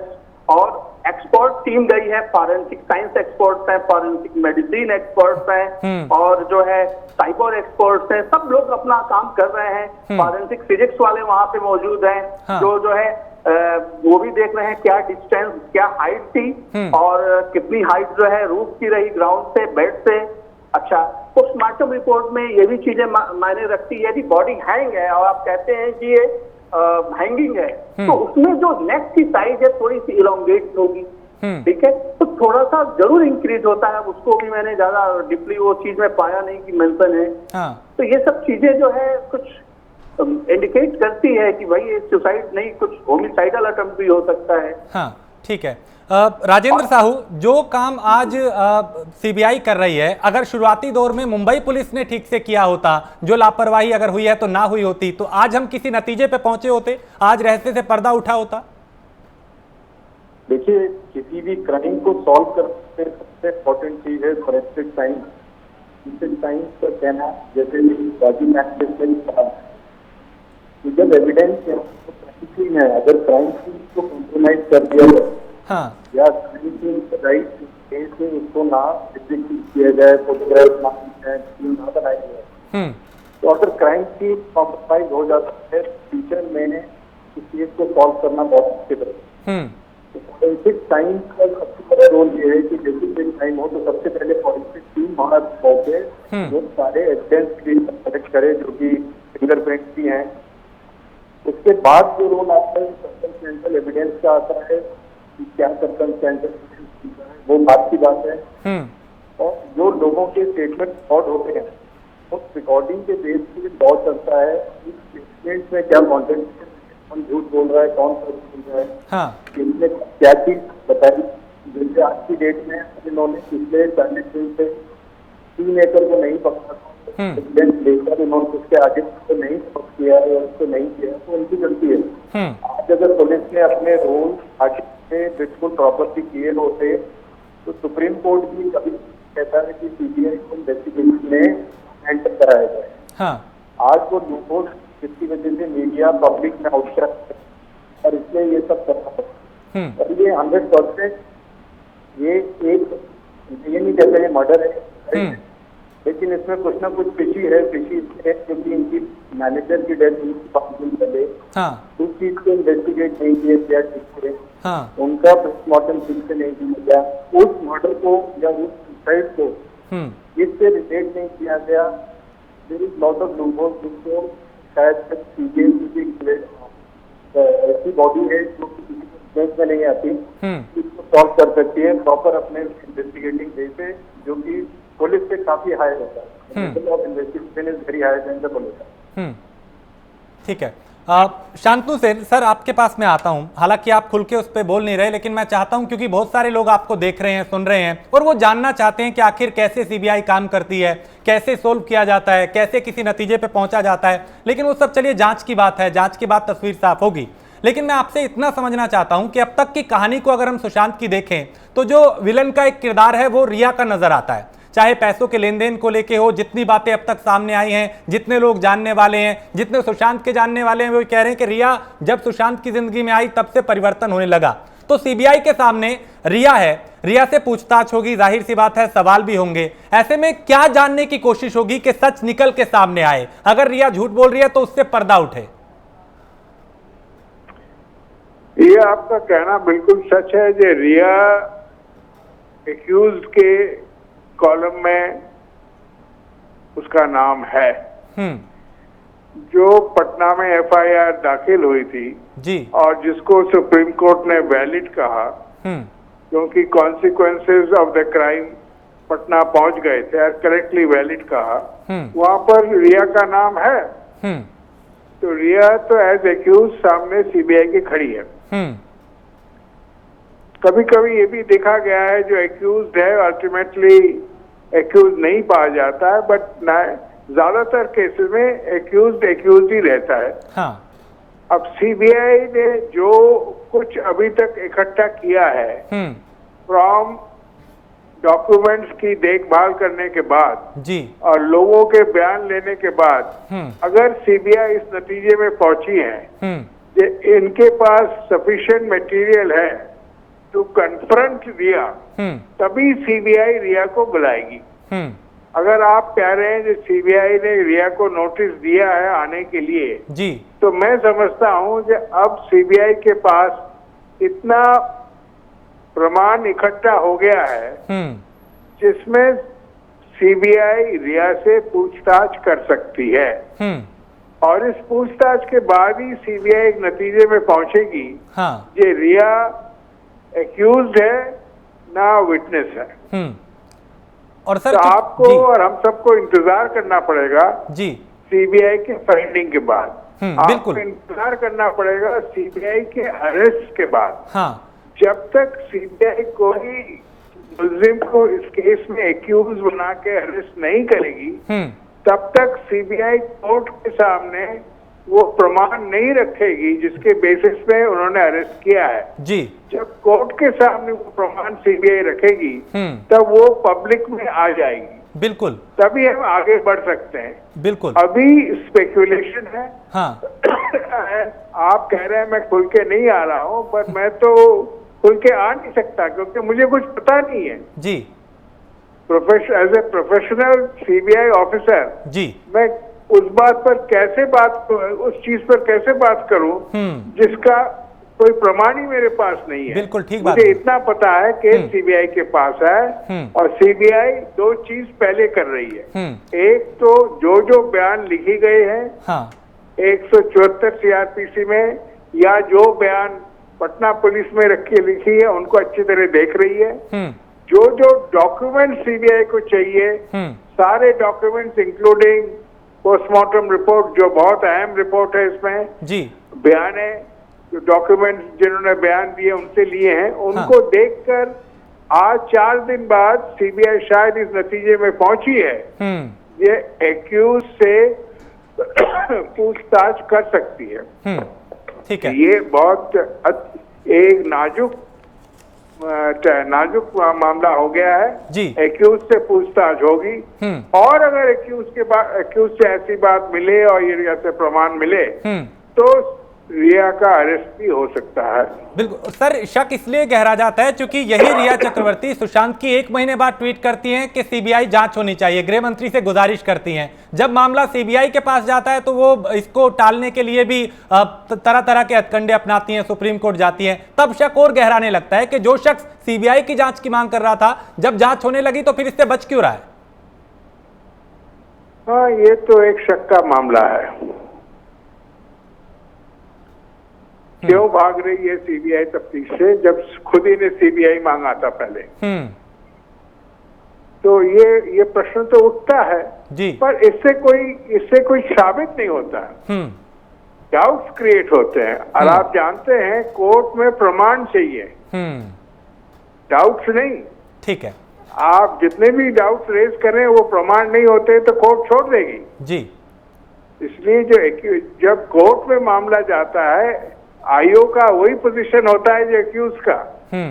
और एक्सपर्ट टीम गई है, फॉरेंसिक साइंस एक्सपर्ट्स हैं, फॉरेंसिक मेडिसिन एक्सपर्ट्स हैं और जो है साइबर एक्सपर्ट्स हैं, सब लोग अपना काम कर रहे हैं। फॉरेंसिक फिजिक्स वाले वहां पे मौजूद हैं जो है वो भी देख रहे हैं क्या डिस्टेंस, क्या हाइट थी और कितनी हाइट जो है रूफ की रही, ग्राउंड से, बेड से। अच्छा, पोस्टमार्टम रिपोर्ट में ये भी चीजें मायने रखती है। यदि बॉडी हैंग है और आप कहते हैं कि ये हैंगिंग है तो उसमें जो नेक की साइज है थोड़ी सी इलोंगेट होगी, ठीक है, तो थोड़ा सा जरूर इंक्रीज होता है। उसको भी मैंने ज्यादा डीपली वो चीज में पाया नहीं कि मेंशन है। तो ये सब चीजें जो है कुछ इंडिकेट करती है कि भाई ये सुसाइड नहीं, कुछ होमिसाइडल अटेम्प्ट भी हो सकता है। हाँ, ठीक है। राजेंद्र साहू, जो काम आज सीबीआई कर रही है, अगर शुरुआती दौर में मुंबई पुलिस ने ठीक से किया होता, जो लापरवाही अगर हुई है तो ना हुई होती, तो आज हम किसी नतीजे पे पहुंचे होते, आज रहस्य से पर्दा उठा होता? देखिए, किसी भी क्राइम को सॉल्व करने में सबसे इम्पोर्टेंट चीज है फॉरेंसिक साइंस। फॉरेंसिक साइंस का कहना, जैसे राजीव मैथ जब एविडेंस है, अगर क्राइम सीन को कॉम्प्रोमाइज कर दिया जाए या क्राइम सीन को राइट केस में उसको ना एग्जीक्यूट किया जाए, फोटोग्राफ ना बनाई जाए, तो अगर क्राइम सीन कॉम्प्रोमाइज हो जाता है फ्यूचर में इस चीज को सॉल्व करना बहुत मुश्किल है। फॉरेंसिक साइंस का सबसे बड़ा रोल ये है कि जैसे कोई क्राइम हो तो सबसे पहले फॉरेंसिक टीम वहां पहुंचे, वो सारे एविडेंस कलेक्ट करे जो कि फिंगरप्रिंट भी हैं। उसके बाद जो रोल आता है सर्कमस्टेंशियल एविडेंस का आता है, कि क्या सर्कमस्टेंसेस वो बात की बात है। और जो लोगों के स्टेटमेंट रिकॉर्ड होते हैं उस रिकॉर्डिंग के बेस पे बहुत चलता है कि स्टेटमेंट में क्या कॉन्टेंट, कौन झूठ बोल रहा है, कौन सच बोल रहा है, किसने क्या चीज बताई। जैसे आज की डेट में इन्होंने पिछले 40 दिन से 3 एकड़ को नहीं पकड़ा, लेकर उन्होंने उसके आगे उसको नहीं पकड़ किया या उसको नहीं किया तो उनकी गलती है। आज अगर पुलिस ने अपने रोल आगे में बिल्कुल प्रॉपरली किए होते तो सुप्रीम कोर्ट भी कभी कहता है कि सीबीआई को इन्वेस्टिगेशन में एंटर कराया जाए। आज वो लूपहोल जिसकी वजह से मीडिया पब्लिक में आउट और इसलिए ये सब कर रहा है। और ये 100% ये एक, ये नहीं कहते हैं मर्डर है, लेकिन इसमें कुछ ना कुछ फिशी है। फिशी इसलिए है क्योंकि इनकी मैनेजर की डेथ हुई 5 दिन पहले, उस चीज को इन्वेस्टिगेट नहीं किया गया ठीक से, उनका पोस्टमार्टम ठीक से नहीं किया गया, उस मर्डर को या उस सुसाइड को इससे रिलेट नहीं किया गया। There is lot of loophole जिसको शायद तक सीबीआई ऐसी बॉडी है जो किसी में नहीं आती, इसको सॉल्व कर सकती है प्रॉपर अपने इन्वेस्टिगेटिंग वे पे, जो कि पुलिस से काफी हाई होता है। Investigation is very high than the police. ठीक है, शांतनु सेन सर आपके पास मैं आता हूं। हालांकि आप खुल के उस पर बोल नहीं रहे, लेकिन मैं चाहता हूं क्योंकि बहुत सारे लोग आपको देख रहे हैं, सुन रहे हैं और वो जानना चाहते हैं कि आखिर कैसे सीबीआई काम करती है, कैसे सोल्व किया जाता है, कैसे किसी नतीजे पे पहुंचा जाता है। लेकिन वो सब चलिए जांच की बात है, जांच के बाद तस्वीर साफ होगी। लेकिन मैं आपसे इतना समझना चाहता हूं कि अब तक की कहानी को अगर हम सुशांत की देखें तो जो विलन का एक किरदार है वो रिया का नजर आता है। चाहे पैसों के लेन देन को लेके हो, जितनी बातें अब तक सामने आई हैं, जितने लोग जानने वाले हैं, जितने सुशांत के जानने वाले हैं, वो कह रहे हैं कि रिया जब सुशांत की जिंदगी में आई तब से परिवर्तन होने लगा। तो सीबीआई के सामने रिया है, रिया से पूछताछ होगी, जाहिर सी बात है सवाल भी होंगे। ऐसे में क्या जानने की कोशिश होगी कि सच निकल के सामने आए? अगर रिया झूठ बोल रही है तो उससे पर्दा उठे। ये आपका कहना बिल्कुल सच है। जो रिया एक्यूज के कॉलम में उसका नाम है, जो पटना में एफआईआर दाखिल हुई थी जी, और जिसको सुप्रीम कोर्ट ने वैलिड कहा क्योंकि consequences of the crime Patna पहुंच गए थे और करेक्टली वैलिड कहा, वहां पर रिया का नाम है। तो रिया तो एज एक्यूज सामने सीबीआई की खड़ी है। कभी कभी ये भी देखा गया है जो एक्यूज है अल्टीमेटली एक्यूज नहीं पाया जाता है, बट ज्यादातर केसेस में एक्यूज ही रहता है। अब सीबीआई ने जो कुछ अभी तक इकट्ठा किया है फ्रॉम डॉक्यूमेंट्स की देखभाल करने के बाद जी, और लोगों के बयान लेने के बाद अगर सीबीआई इस नतीजे में पहुंची है कि इनके पास सफिशिएंट मटेरियल है टू कन्फ्रंट रिया, तभी सीबीआई रिया को बुलाएगी। अगर आप कह रहे हैं कि सीबीआई ने रिया को नोटिस दिया है आने के लिए जी, तो मैं समझता हूं कि अब सीबीआई के पास इतना प्रमाण इकट्ठा हो गया है जिसमें सीबीआई रिया से पूछताछ कर सकती है। और इस पूछताछ के बाद ही सीबीआई एक नतीजे में पहुंचेगी ये रिया एक्यूज्ड है ना विटनेस है। और सर तो आपको और हम सबको इंतजार करना पड़ेगा जी सीबीआई के फाइंडिंग के बाद, बिल्कुल आपको इंतजार करना पड़ेगा सीबीआई के अरेस्ट के बाद। जब तक सीबीआई कोई मुलजिम को इस केस में एक्यूज बना के अरेस्ट नहीं करेगी तब तक सीबीआई कोर्ट के सामने वो प्रमाण नहीं रखेगी जिसके बेसिस पे उन्होंने अरेस्ट किया है जी। जब कोर्ट के सामने वो प्रमाण सीबीआई रखेगी तब वो पब्लिक में आ जाएगी, बिल्कुल, तभी हम आगे बढ़ सकते हैं। बिल्कुल, अभी स्पेकुलेशन है। आप कह रहे हैं मैं खुल के नहीं आ रहा हूँ, पर मैं तो खुल के आ नहीं सकता क्योंकि मुझे कुछ पता नहीं है जी। As a professional CBI officer जी, मैं उस बात पर कैसे उस चीज पर कैसे बात करूं जिसका कोई प्रमाण ही मेरे पास नहीं है। बिल्कुल ठीक बात। मुझे इतना पता है कि सीबीआई के पास है और सीबीआई दो चीज पहले कर रही है। एक तो जो बयान लिखी गए हैं 174 सीआरपीसी में या जो बयान पटना पुलिस में रखी लिखी है, उनको अच्छी तरह देख रही है। जो जो डॉक्यूमेंट सीबीआई को चाहिए, सारे डॉक्यूमेंट्स इंक्लूडिंग पोस्टमार्टम रिपोर्ट, जो बहुत अहम रिपोर्ट है, इसमें जी बयान है, जो डॉक्यूमेंट्स जिन्होंने बयान दिए उनसे लिए हैं, उनको देखकर आज 4 दिन बाद सीबीआई शायद इस नतीजे में पहुंची है ये एक्यूज से पूछताछ कर सकती है। ठीक है। ये बहुत एक नाजुक मामला हो गया है जी। एक्यूज से पूछताछ होगी, और अगर एक्यूज से ऐसी बात मिले और ये ऐसे प्रमाण मिले तो रिया का अरेस्ट भी हो सकता है। बिल्कुल सर, शक इसलिए गहरा जाता है क्योंकि यही रिया चक्रवर्ती सुशांत की 1 महीने बाद ट्वीट करती हैं कि सीबीआई जांच होनी चाहिए, गृह मंत्री से गुजारिश करती हैं। जब मामला सीबीआई के पास जाता है तो वो इसको टालने के लिए भी तरह तरह के हथकंडे अपनाती हैं, सुप्रीम कोर्ट जाती हैं। तब शक और गहराने लगता है कि जो शख्स सीबीआई की जांच की मांग कर रहा था, जब जांच होने लगी तो फिर इससे बच क्यों रहा है? हाँ, ये तो एक शक का मामला है। क्यों भाग रही है सीबीआई तफ्तीश से, जब खुद ही ने सीबीआई मांगा था पहले? तो ये प्रश्न तो उठता है जी। पर इससे कोई साबित नहीं होता। डाउट्स क्रिएट होते हैं, और आप जानते हैं कोर्ट में प्रमाण चाहिए, डाउट्स नहीं। ठीक है। आप जितने भी डाउट्स रेज करें वो प्रमाण नहीं होते तो कोर्ट छोड़ देगी जी। इसलिए जब कोर्ट में मामला जाता है, आईओ का वही पोजीशन होता है जो एक्यूज का।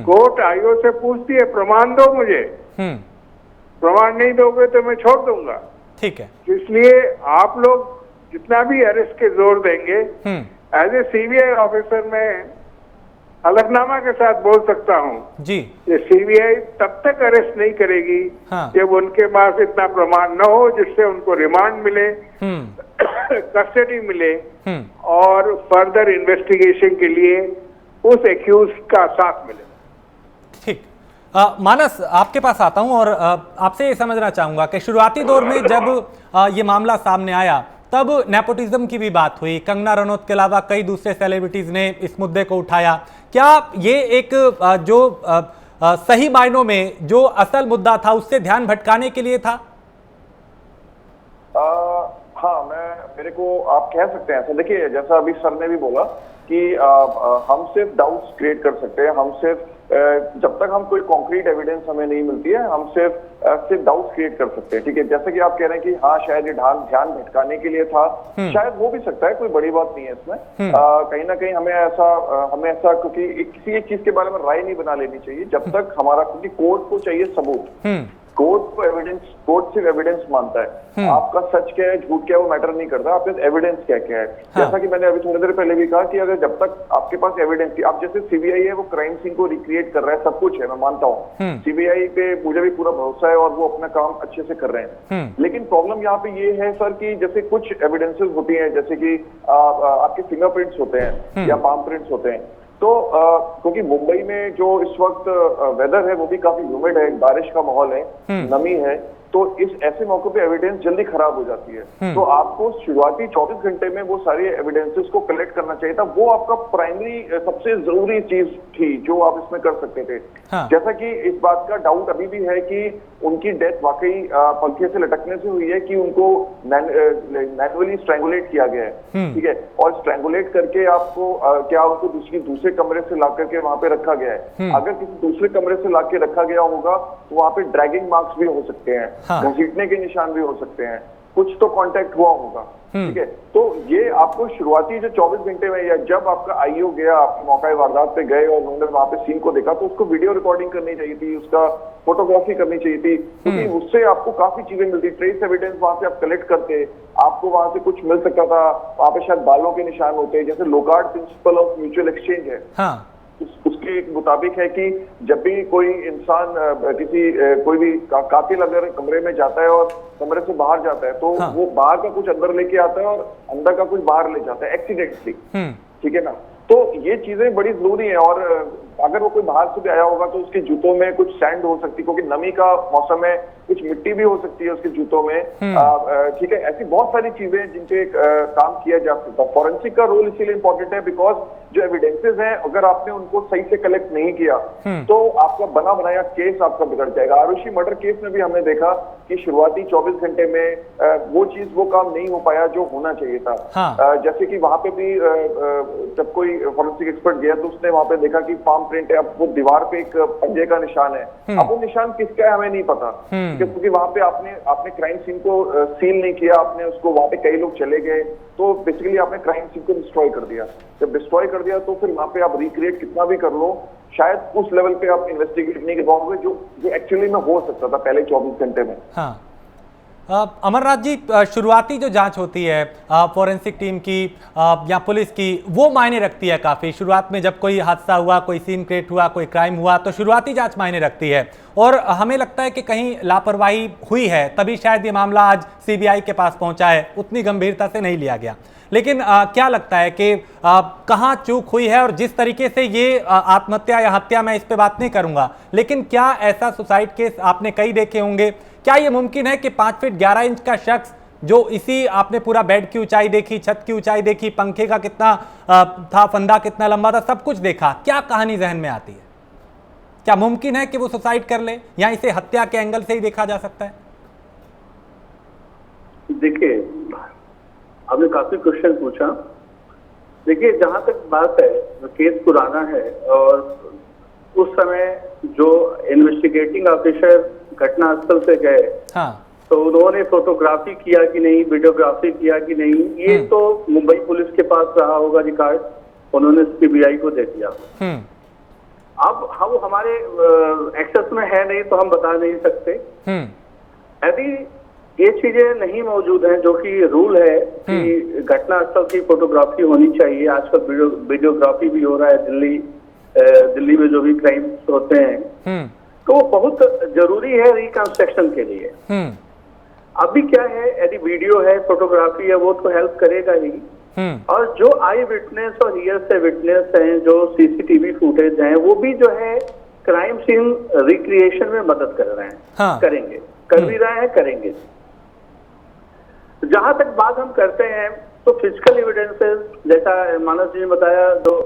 कोर्ट आईओ से पूछती है प्रमाण दो मुझे, प्रमाण नहीं दोगे तो मैं छोड़ दूंगा। ठीक है। इसलिए आप लोग जितना भी अरेस्ट के जोर देंगे, एज ए सीबीआई ऑफिसर मैं हलफनामा के साथ बोल सकता हूँ जी, ये सीबीआई तब तक अरेस्ट नहीं करेगी जब उनके पास इतना प्रमाण न हो जिससे उनको रिमांड मिले, कस्टडी मिले और फर्दर इन्वेस्टिगेशन के लिए उस एक्यूज का साथ मिले। ठीक। मानस, आपके पास आता हूं और आपसे ये समझना चाहूंगा कि शुरुआती दौर में जब ये मामला सामने आया तब नेपोटिज्म की भी बात हुई, कंगना रनौत के अलावा कई दूसरे सेलिब्रिटीज ने इस मुद्दे को उठाया। क्या ये एक जो सही मायनों में जो असल मुद्दा था उससे ध्यान भटकाने के लिए था? हाँ, मेरे को आप कह सकते हैं ऐसा। देखिए, जैसा अभी सर ने भी बोला कि हम सिर्फ डाउट्स क्रिएट कर सकते हैं, हम सिर्फ जब तक हम कोई कॉन्क्रीट एविडेंस हमें नहीं मिलती है, हम सिर्फ डाउट्स क्रिएट कर सकते हैं। ठीक है, जैसे कि आप कह रहे हैं कि हाँ शायद ये ध्यान भटकाने के लिए था, शायद हो भी सकता है, कोई बड़ी बात नहीं है इसमें। कहीं ना कहीं हमें ऐसा क्योंकि किसी एक चीज के बारे में राय नहीं बना लेनी चाहिए जब तक हमारा, क्योंकि कोर्ट को चाहिए सबूत। कोर्ट सिर्फ एविडेंस मानता है। आपका सच क्या है, झूठ क्या है, वो मैटर नहीं करता, आपके पास एविडेंस क्या क्या है। जैसा कि मैंने अभी थोड़ी देर पहले भी कहा कि अगर जब तक आपके पास एविडेंस की, आप जैसे सीबीआई है वो क्राइम सीन को रिक्रिएट कर रहा है, सब कुछ है, मैं मानता हूँ सीबीआई पे मुझे भी पूरा भरोसा है और वो अपना काम अच्छे से कर रहे हैं। लेकिन प्रॉब्लम यहाँ पे ये है सर कि जैसे कुछ एविडेंसेस होती है, जैसे कि आपके फिंगरप्रिंट्स होते हैं या पाम प्रिंट्स होते हैं, तो क्योंकि मुंबई में जो इस वक्त वेदर है वो भी काफी ह्यूमिड है, बारिश का माहौल है, नमी है, तो इस ऐसे मौके पे एविडेंस जल्दी खराब हो जाती है। तो आपको शुरुआती 24 घंटे में वो सारे एविडेंसेस को कलेक्ट करना चाहिए था। वो आपका प्राइमरी सबसे जरूरी चीज थी जो आप इसमें कर सकते थे। जैसा कि इस बात का डाउट अभी भी है कि उनकी डेथ वाकई पंखे से लटकने से हुई है कि उनको मैनुअली स्ट्रैंगुलेट किया गया है। ठीक है, और स्ट्रैंगुलेट करके आपको क्या उनको दूसरे कमरे से ला करके वहां पे रखा गया है। अगर किसी दूसरे कमरे से ला के रखा गया होगा तो वहां पे ड्रैगिंग मार्क्स भी हो सकते हैं, घसीटने के निशान भी हो सकते हैं, कुछ तो कांटेक्ट हुआ होगा। ठीक है, तो ये आपको शुरुआती जो 24 घंटे में या जब आपका आईओ गया, आप मौका वारदात पे गए और उन्होंने वहां पे सीन को देखा, तो उसको वीडियो रिकॉर्डिंग करनी चाहिए थी, उसका फोटोग्राफी करनी चाहिए थी, क्योंकि उससे आपको काफी चीजें मिलती। ट्रेस एविडेंस वहां से आप कलेक्ट करते, आपको वहां से कुछ मिल सकता था। वहां पे शायद बालों के निशान होते, जैसे Locard principle of mutual exchange है, उसके मुताबिक है कि जब भी कोई इंसान कोई भी कातिल अगर कमरे में जाता है और कमरे से बाहर जाता है तो वो बाहर का कुछ अंदर लेके आता है और अंदर का कुछ बाहर ले जाता है एक्सीडेंटली। ठीक है ना, तो ये चीजें बड़ी जरूरी है। और अगर वो कोई बाहर से भी आया होगा तो उसके जूतों में कुछ सैंड हो सकती है, क्योंकि नमी का मौसम है, कुछ मिट्टी भी हो सकती है उसके जूतों में। ठीक है, ऐसी बहुत सारी चीजें जिन पे काम किया जा सकता है। फॉरेंसिक का रोल इसीलिए इंपॉर्टेंट है बिकॉज जो एविडेंसेस हैं अगर आपने उनको सही से कलेक्ट नहीं किया तो आपका बना बनाया केस आपका बिगड़ जाएगा। आरुषि मर्डर केस में भी हमने देखा कि शुरुआती 24 घंटे में वो काम नहीं हो पाया जो होना चाहिए था। हाँ। जैसे कि वहां पे भी जब कोई फॉरेंसिक एक्सपर्ट गया तो उसने वहां पे देखा कि पाम प्रिंट है, अब वो दीवार पे एक पंजे का निशान है, अब वो निशान किसका है हमें नहीं पता, क्योंकि वहां पे आपने क्राइम सीन को सील नहीं किया, आपने उसको वहां पे कई लोग चले गए, तो बेसिकली आपने क्राइम सीन को डिस्ट्रॉय कर दिया। जब डिस्ट्रॉय कर दिया तो फिर वहां पे आप रिक्रिएट कितना भी कर लो, शायद उस लेवल पे आप इन्वेस्टिगेट नहीं कर पाओगे जो एक्चुअली में हो सकता था पहले 24 घंटे में। हाँ। अमरनाथ जी, शुरुआती जो जांच होती है फॉरेंसिक टीम की या पुलिस की, वो मायने रखती है काफ़ी। शुरुआत में जब कोई हादसा हुआ, कोई सीन क्रिएट हुआ, कोई क्राइम हुआ, तो शुरुआती जांच मायने रखती है और हमें लगता है कि कहीं लापरवाही हुई है, तभी शायद ये मामला आज सीबीआई के पास पहुंचा है, उतनी गंभीरता से नहीं लिया गया। लेकिन क्या लगता है कि कहाँ चूक हुई है और जिस तरीके से ये आत्महत्या या हत्या, मैं इस पे बात नहीं करूंगा, लेकिन क्या ऐसा सुसाइड केस आपने कई देखे होंगे, क्या ये मुमकिन है कि 5 फीट 11 इंच का शख्स जो इसी, आपने पूरा बेड की ऊंचाई देखी, छत की ऊंचाई देखी, पंखे का कितना था, फंदा कितना लंबा था, सब कुछ देखा, क्या कहानी जहन में आती है? क्या मुमकिन है कि वो सुसाइड कर ले या इसे हत्या के एंगल से ही देखा जा सकता है? देखिए, आपने काफी क्वेश्चन पूछा। देखिए, जहां तक बात है, केस पुराना है और उस समय जो इन्वेस्टिगेटिंग ऑफिसर घटनास्थल से गए, हाँ, तो उन्होंने फोटोग्राफी किया कि नहीं, वीडियोग्राफी किया कि नहीं, ये तो मुंबई पुलिस के पास रहा होगा रिकॉर्ड, उन्होंने सीबीआई को दे दिया। अब हम हमारे एक्सेस में है नहीं तो हम बता नहीं सकते। यदि ये चीजें नहीं मौजूद हैं, जो कि रूल है कि घटनास्थल की फोटोग्राफी होनी चाहिए, आजकल वीडियोग्राफी भी हो रहा है, दिल्ली में जो भी क्राइम्स होते हैं, तो वो बहुत जरूरी है रिकंस्ट्रक्शन के लिए। अभी क्या है, यदि वीडियो है, फोटोग्राफी है, वो तो हेल्प करेगा ही, और जो आई विटनेस और हियर से विटनेस हैं, जो सीसीटीवी फुटेज हैं, वो भी जो है क्राइम सीन रिक्रिएशन में मदद कर रहे हैं। हाँ। करेंगे, कर भी रहे हैं, करेंगे। जहां तक बात हम करते हैं तो फिजिकल एविडेंसेस, जैसा मानस जी ने बताया, जो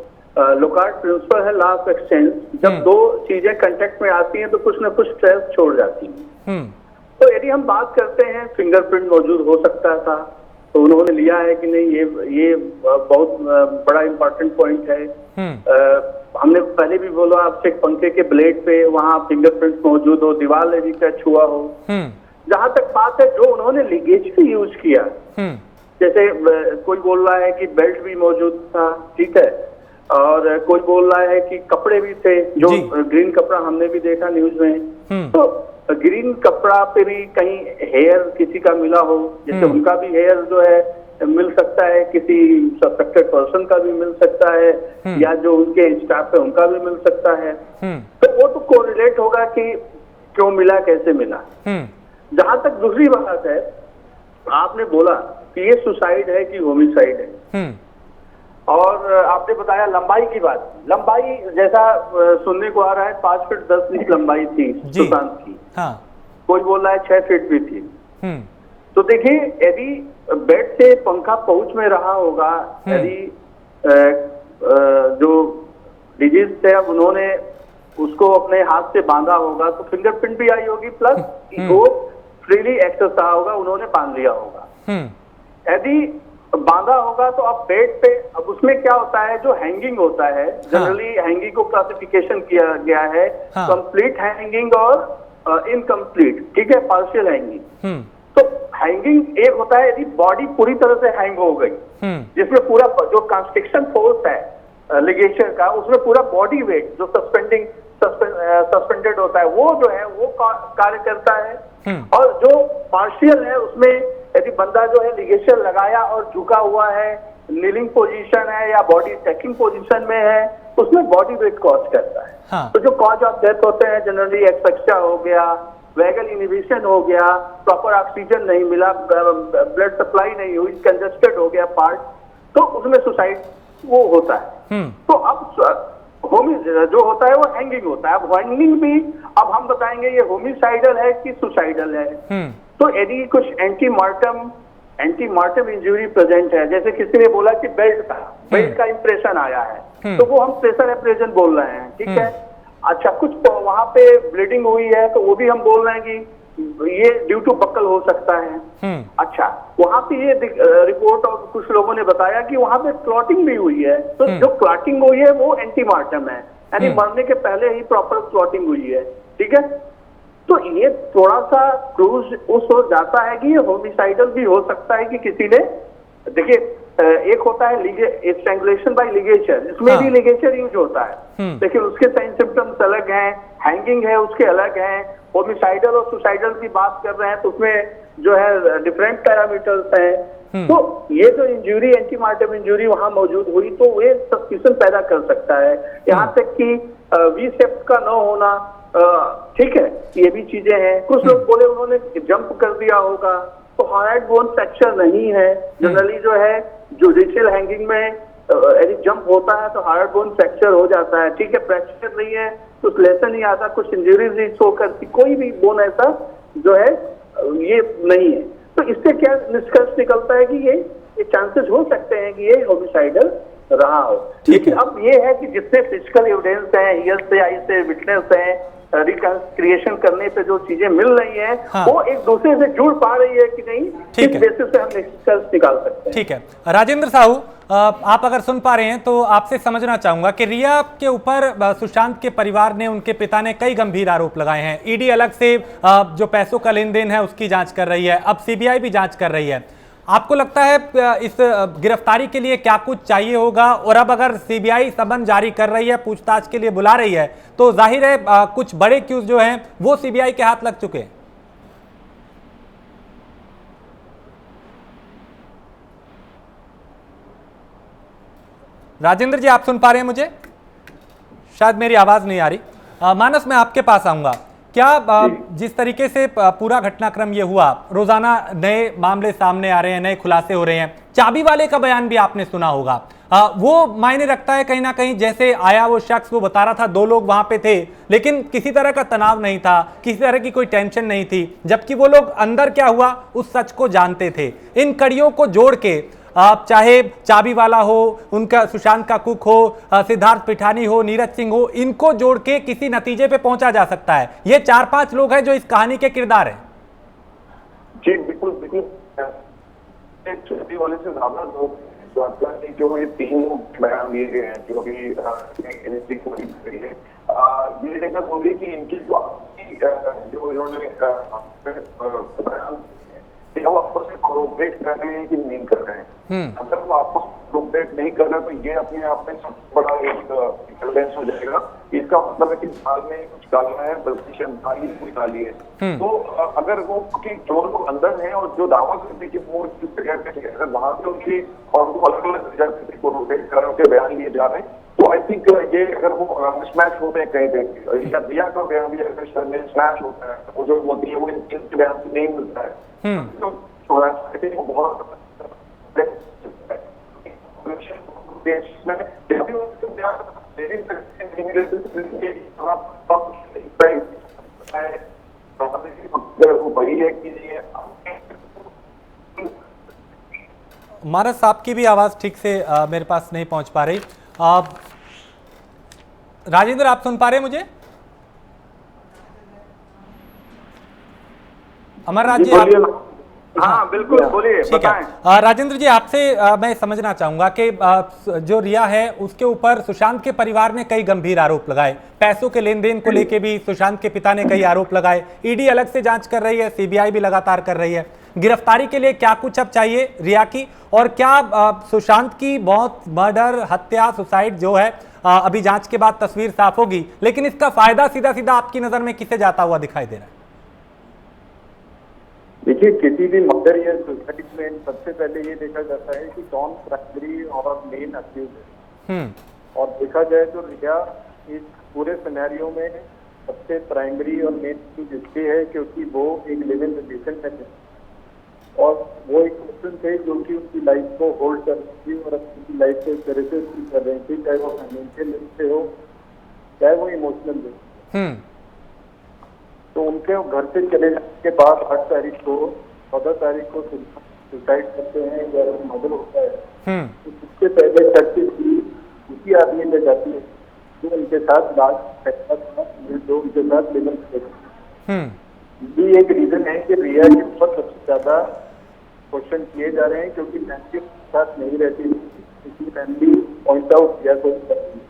लोकार्ट प्रिंसिपल है लॉ ऑफ एक्सचेंज, जब दो चीजें कांटेक्ट में आती हैं तो कुछ ना कुछ ट्रेस छोड़ जाती हैं। तो यदि हम बात करते हैं फिंगरप्रिंट मौजूद हो सकता था, तो उन्होंने लिया है कि नहीं, ये बहुत बड़ा इंपॉर्टेंट पॉइंट है। हमने पहले भी बोला आपसे, पंखे के ब्लेड पे वहां फिंगरप्रिंट मौजूद हो, दीवार यदि टच हुआ हो। जहां तक बात है, जो उन्होंने लीगेज भी यूज किया, जैसे कोई बोल रहा है कि बेल्ट भी मौजूद था, ठीक है, और कोई बोल रहा है कि कपड़े भी थे, जो ग्रीन कपड़ा हमने भी देखा न्यूज में, तो ग्रीन कपड़ा पे भी कहीं हेयर किसी का मिला हो, जैसे उनका भी हेयर जो है मिल सकता है, किसी सस्पेक्टेड पर्सन का भी मिल सकता है, या जो उनके स्टाफ है उनका भी मिल सकता है, तो वो तो कोरिलेट होगा कि क्यों मिला, कैसे मिला। जहां तक दूसरी बात है, आपने बोला कि ये सुसाइड है कि होमिसाइड है, और आपने बताया लंबाई की बात। लंबाई जैसा सुनने को आ रहा है 5 फीट 10 इंच लंबाई थी सुशांत की। हाँ। कोई बोल रहा है 6 फीट भी थी। तो देखिए, यदि बेड से पंखा पहुंच में रहा होगा, यदि जो डिजीज थे उन्होंने उसको अपने हाथ से बांधा होगा, तो फिंगरप्रिंट भी आई होगी, प्लस वो फ्रीली एक्सेस रहा होगा, उन्होंने बांध लिया होगा। यदि बांधा होगा तो अब बेड पे, अब उसमें क्या होता है, जो हैंगिंग होता है, जनरली हैंगिंग को क्लासिफिकेशन किया गया है, कंप्लीट हैंगिंग और इनकम्प्लीट, ठीक है, पार्शियल हैंगिंग। तो हैंगिंग एक होता है यदि बॉडी पूरी तरह से हैंग हो गई, जिसमें पूरा जो कंस्ट्रिक्शन फोर्स है लिगेशन का, उसमें पूरा बॉडी वेट जो सस्पेंडेड होता है, वो जो है वो कार्य करता है। और जो पार्शियल है, उसमें यदि बंदा जो है लिगेशन लगाया और झुका हुआ है, नीलिंग पोजीशन है या बॉडी स्टैकिंग पोजीशन में है, उसमें बॉडी वेट कॉज करता है। हाँ। तो जो कॉज ऑफ डेथ होते हैं जनरली एक्सपेक्सिया हो गया, वैगल इनहिबिशन हो गया, प्रॉपर ऑक्सीजन नहीं मिला, ब्लड सप्लाई नहीं हुई, कंजेस्टेड हो गया पार्ट, तो उसमें सुसाइड वो होता है। तो अब जो होता है वो हैंगिंग होता है। अब हैंगिंग भी अब हम बताएंगे ये होमिसाइडल है कि सुसाइडल है। तो यदि कुछ एंटी मार्टम इंजरी प्रेजेंट है, जैसे किसी ने बोला कि बेल्ट का इंप्रेशन आया है, तो वो हम प्रेशर एप्रेजन बोल रहे हैं, ठीक है। अच्छा, कुछ वहां पे ब्लीडिंग हुई है तो वो भी हम बोल रहे हैं कि ये ड्यू टू बक्कल हो सकता है। अच्छा, वहां पे ये रिपोर्ट और कुछ लोगों ने बताया कि वहां पे क्लॉटिंग भी हुई है, तो जो क्लॉटिंग हुई है वो एंटीमार्टम है, यानी मरने के पहले ही प्रॉपर क्लॉटिंग हुई है, ठीक है। तो ये थोड़ा सा क्रूज उस हो जाता है कि ये होमिसाइडल भी हो सकता है कि किसी ने, देखिए एक होता है स्ट्रैंगुलेशन बाय लिगेचर, इसमें भी लिगेचर यूज होता है, लेकिन उसके साइन सिम्टम्स अलग हैं, हैंगिंग है उसके अलग हैं। होमिसाइडल और सुसाइडल की बात कर रहे हैं तो उसमें जो है डिफरेंट पैरामीटर्स हैं। तो ये जो इंजरी, एंटीमार्टम इंजरी वहां मौजूद हुई तो वे सस्पिशन पैदा कर सकता है। यहाँ तक कि वी सेप्ट का न होना, ठीक है, ये भी चीजें हैं। कुछ लोग बोले उन्होंने जंप कर दिया होगा, तो हार्ड बोन फ्रैक्चर नहीं है। जनरली जो है जुडिशियल हैंगिंग में यदि जंप होता है तो हार्ड बोन फ्रैक्चर हो जाता है, ठीक है, फ्रैक्चर नहीं है तो लेसन नहीं आता, कुछ इंजरीज शो करती, कोई भी बोन ऐसा जो है ये नहीं है। तो इससे क्या निष्कर्ष निकलता है कि ये चांसेस हो सकते हैं कि ये होमिसाइडल रहा हो। लेकिन अब ये है कि जितने फिजिकल एविडेंस हैं, ईयर से, आई से, विटनेस हैं, रिकंस्ट्रिएशन करने पे जो चीजें मिल रही हैं, वो एक दूसरे से जुड़ पा रही है कि नहीं, इस बेसिस से हम निष्कर्ष निकाल सकते हैं। ठीक है, राजेंद्र साहू, आप अगर सुन पा रहे हैं तो आपसे समझना चाहूंगा कि रिया के ऊपर सुशांत के परिवार ने, उनके पिता ने कई गंभीर आरोप लगाए हैं। ईडी अलग से जो पैसों का लेन देन है उसकी जांच कर रही है, अब सीबीआई भी जांच कर रही है। आपको लगता है इस गिरफ्तारी के लिए क्या कुछ चाहिए होगा? और अब अगर सीबीआई समन जारी कर रही है, पूछताछ के लिए बुला रही है, तो जाहिर है कुछ बड़े क्यूज जो हैं वो सीबीआई के हाथ लग चुके हैं। राजेंद्र जी, आप सुन पा रहे हैं मुझे? शायद मेरी आवाज नहीं आ रही। मानस, मैं आपके पास आऊंगा। क्या जिस तरीके से पूरा घटनाक्रम ये हुआ, रोजाना नए मामले सामने आ रहे हैं, नए खुलासे हो रहे हैं, चाबी वाले का बयान भी आपने सुना होगा, वो मायने रखता है कहीं ना कहीं। जैसे आया वो शख्स, वो बता रहा था 2 लोग वहां पे थे, लेकिन किसी तरह का तनाव नहीं था, किसी तरह की कोई टेंशन नहीं थी, जबकि वो लोग अंदर क्या हुआ उस सच को जानते थे। इन कड़ियों को जोड़ के आप चाहे चाबी वाला हो, उनका सुशांत का कुक हो, सिद्धार्थ पिठानी हो, नीरज सिंह हो, इनको जोड़ के किसी नतीजे पे पहुंचा जा सकता है। ये 4-5 लोग हैं जो इस कहानी के किरदार हैं। जी बिल्कुल बिल्कुल, चाबी वाले से ज्यादा लोग जो ये 3 बयान दिए गए हैं जो अभी एनएससी को है, ये देखना होगी कि इनकी जो इन्होंने बयान वो आपस में कोऑपरेट कर रहे हैं कि नहीं कर रहे हैं। अगर वो आपस में कोऑपरेट नहीं कर रहे तो ये अपने आप में सबसे बड़ा एक एविडेंस हो जाएगा। इसका मतलब है कि दाल में कुछ काला है, बल्कि शंकाली कुछ काली है। तो अगर वो, क्योंकि जो लोग अंदर हैं और जो दावा करते हैं कि वो अगर वहां पे उनकी और वो अलग अलग जगह से कोऑपरेट कर रहे हैं, उनके बयान लिए जा रहे हैं, तो आई थिंक ये अगर वो मिसमैच होते हैं कहीं पे, या दिया का बयान भी अगर मिसमैच होता है, वो जो होती है वो इनके बयान से नहीं मिलता है, तो बहुत वही है कि मानस साहब की भी आवाज ठीक से मेरे पास नहीं पहुंच पा रही। राजेंद्र, आप सुन पा रहे हैं मुझे? अमरनाथ जी, आप? हाँ बिल्कुल, बोलिए, ठीक है। राजेंद्र जी, आपसे मैं समझना चाहूंगा कि जो रिया है उसके ऊपर सुशांत के परिवार ने कई गंभीर आरोप लगाए, पैसों के लेन देन को लेके भी सुशांत के पिता ने कई आरोप लगाए। ईडी अलग से जांच कर रही है, सीबीआई भी लगातार कर रही है। गिरफ्तारी के लिए क्या कुछ अब चाहिए रिया की, और क्या सुशांत की मौत, मर्डर, हत्या, सुसाइड जो है अभी जांच के बाद तस्वीर साफ होगी, लेकिन इसका फायदा सीधा सीधा आपकी नजर में किसे जाता हुआ दिखाई दे रहा है? देखिए, किसी भी मर्डर या सुसाइड में सबसे पहले ये देखा जाता है कि कौन प्राइमरी और मेन अक्यूज है। और देखा जाए तो रिया इस पूरे सिनेरियो में सबसे प्राइमरी और मेन अक्यूज इसलिए है क्योंकि वो एक लिव इन रिलेशन में थे और वो एक पर्सन थे जो कि उनकी लाइफ को होल्ड कर रही थी और अपनी लाइफ को इस तरह से कर रही थी, चाहे वो फाइनेंशियल लिंक से हो चाहे वो इमोशनल हो। तो उनके घर से चले जाने के बाद 8 तारीख को 14 तारीख को सुसाइड करते हैं या मर्डर होता है, तो उससे पहले शक की उसी आदमी पे जाती है जो उनके साथ जो उनके साथ लेवल। ये एक रीजन है कि रिया के ऊपर सबसे ज्यादा क्वेश्चन किए जा रहे हैं, क्योंकि फैमिली के साथ नहीं रहती, इसलिए फैमिली पॉइंट आउट किया कोई करती।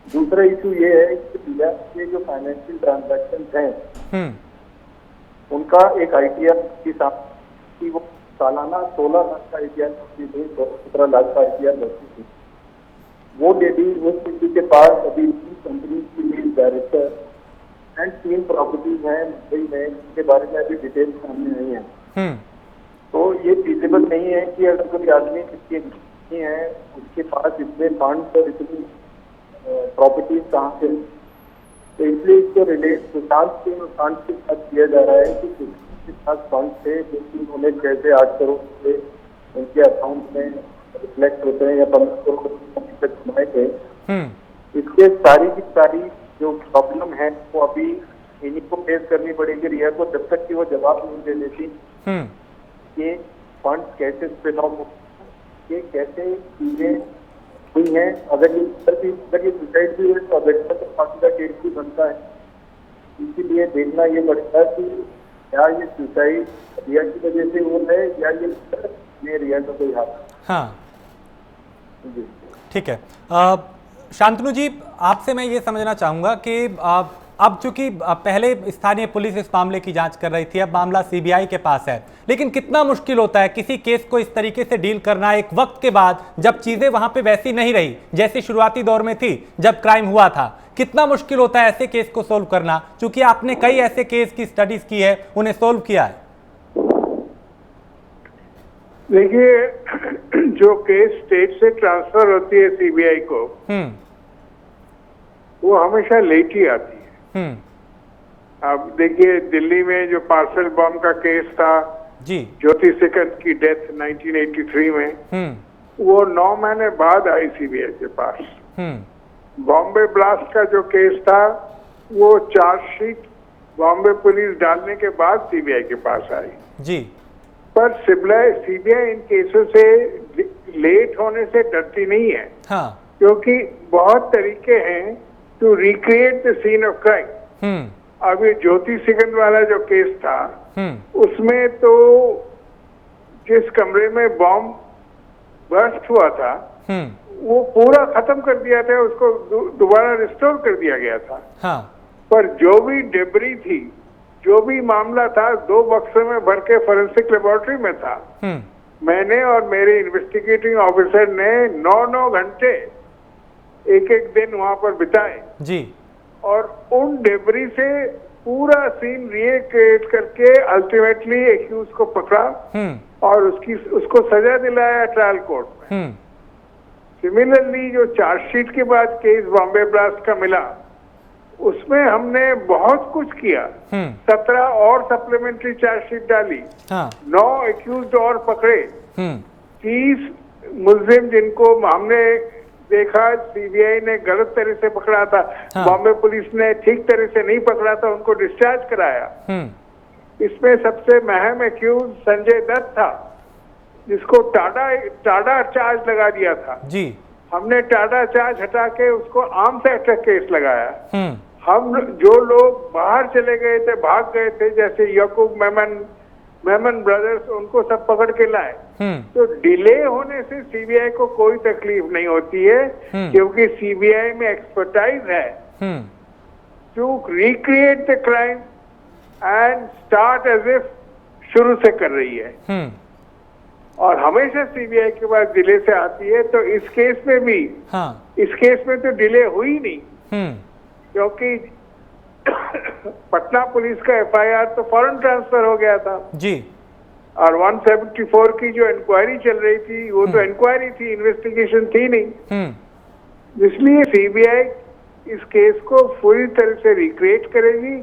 दूसरा इशू ये है कि रिया के जो फाइनेंशियल ट्रांजैक्शन हैं उनका एक ITR की साथ वो सालाना 16 लाख का ITR होती थी, 17 लाख का ITR होती थी। वो लेडी उस लेडी के पास अभी कंपनी की लीड डायरेक्टर एंड 3 प्रॉपर्टीज हैं मुंबई में, जिनके बारे में अभी डिटेल सामने आई है। तो ये फीजिबल नहीं है कि अगर कोई आदमी जिसकी नहीं है उसके पास इतने फंड और इतनी प्रॉपर्टीज कहाँ से, तो इसलिए इसको रिलेट सुशांत सिंह फंड के साथ किया जा रहा है कि के साथ फंड थे जो कि उन्होंने 6 से 8 करोड़ से उनके अकाउंट में रिफ्लेक्ट होते हैं या 15 करोड़ तक कमाए थे। इसके सारी की सारी जो प्रॉब्लम है वो अभी इन्हीं को फेस करनी पड़ेगी रिया को, जब तक कि वो जवाब नहीं दे देती कि फंड कैसे स्पिन ऑफ हो, ये कैसे चीजें हुई हैं। अगर ये सुसाइड भी है तो अगेंस्ट तो फांसी का केस भी बनता है। इसीलिए देखना ये पड़ता है कि क्या ये सुसाइड रिया की वजह से हो रहा है या ये रिया का कोई हाथ। हाँ ठीक है। शांतनु जी, आपसे मैं ये समझना चाहूँगा कि अब चूंकि पहले स्थानीय पुलिस इस मामले की जांच कर रही थी, अब मामला सीबीआई के पास है, लेकिन कितना मुश्किल होता है किसी केस को इस तरीके से डील करना एक वक्त के बाद, जब चीजें वहां पे वैसी नहीं रही जैसी शुरुआती दौर में थी जब क्राइम हुआ था। कितना मुश्किल होता है ऐसे केस को सोल्व करना, चूंकि आपने कई ऐसे केस की स्टडीज की है, उन्हें सोल्व किया है। देखिए, जो केस स्टेट से ट्रांसफर होती है सीबीआई को, वो हमेशा लेट ही आती है। अब देखिए, दिल्ली में जो पार्सल बम का केस था जी, ज्योति सिकंद की डेथ 1983 में, वो 9 महीने बाद आई सीबीआई के पास। बॉम्बे ब्लास्ट का जो केस था वो चार्जशीट बॉम्बे पुलिस डालने के बाद सीबीआई के पास आई जी। पर सीबीआई इन केसों से लेट होने से डरती नहीं है। हाँ। क्योंकि बहुत तरीके हैं to recreate the scene of crime. अब ये ज्योति सिकंद वाला जो केस था, उसमें तो जिस कमरे में बॉम्ब बर्स्ट हुआ था वो पूरा खत्म कर दिया था, उसको दोबारा रिस्टोर कर दिया गया था। हाँ। पर जो भी डेब्री थी, जो भी मामला था, 2 बक्सों में भर के फोरेंसिक लेबोरेटरी में था। मैंने और मेरे इन्वेस्टिगेटिंग ऑफिसर ने 9 घंटे एक दिन वहां पर बिताए जी, और उन डेब्री से पूरा सीन रिक्रिएट करके अल्टीमेटली एक्यूज को पकड़ा और उसको सजा दिलाया ट्रायल कोर्ट में। सिमिलरली जो चार्जशीट के बाद केस बॉम्बे ब्लास्ट का मिला, उसमें हमने बहुत कुछ किया। 17 और सप्लीमेंट्री चार्जशीट डाली। हाँ। 9 एक्यूज और पकड़े। 30 मुल्जिम जिनको हमने देखा सीबीआई ने गलत तरह से पकड़ा था, हाँ। बॉम्बे पुलिस ने ठीक तरह से नहीं पकड़ा था, उनको डिस्चार्ज कराया। इसमें सबसे महम एक्यूज संजय दत्त था, जिसको टाडा चार्ज लगा दिया था जी। हमने टाडा चार्ज हटा के उसको आर्म्स एक्ट केस लगाया। हम जो लोग बाहर चले गए थे, भाग गए थे, जैसे याकूब मेमन ब्रदर्स, उनको सब पकड़ के लाए। तो डिले होने से सीबीआई को कोई तकलीफ नहीं होती है, क्योंकि सीबीआई में एक्सपर्टाइज है to recreate the crime and start as if शुरू से कर रही है। और हमेशा सीबीआई के पास डिले से आती है, तो इस केस में भी हाँ। इस केस में तो डिले हुई नहीं, क्योंकि पटना पुलिस का एफआईआर तो फौरन ट्रांसफर हो गया था जी, और 174 की जो इंक्वायरी चल रही थी वो तो इंक्वायरी थी, इन्वेस्टिगेशन थी नहीं। इसलिए सीबीआई इस केस को पूरी तरह से रिक्रिएट करेगी,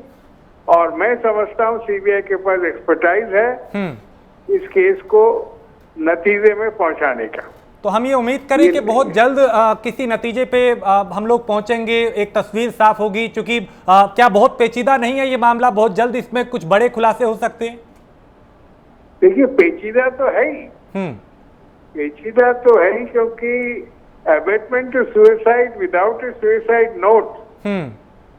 और मैं समझता हूँ सीबीआई के पास एक्सपर्टाइज है इस केस को नतीजे में पहुंचाने का। तो हम ये उम्मीद करें कि बहुत जल्द किसी नतीजे पे हम लोग पहुंचेंगे, एक तस्वीर साफ होगी, क्योंकि क्या बहुत पेचीदा नहीं है ये मामला? बहुत जल्द इसमें कुछ बड़े खुलासे हो सकते हैं। देखिए, पेचीदा तो है ही, पेचीदा तो है ही, क्योंकि abetment to suicide without a suicide note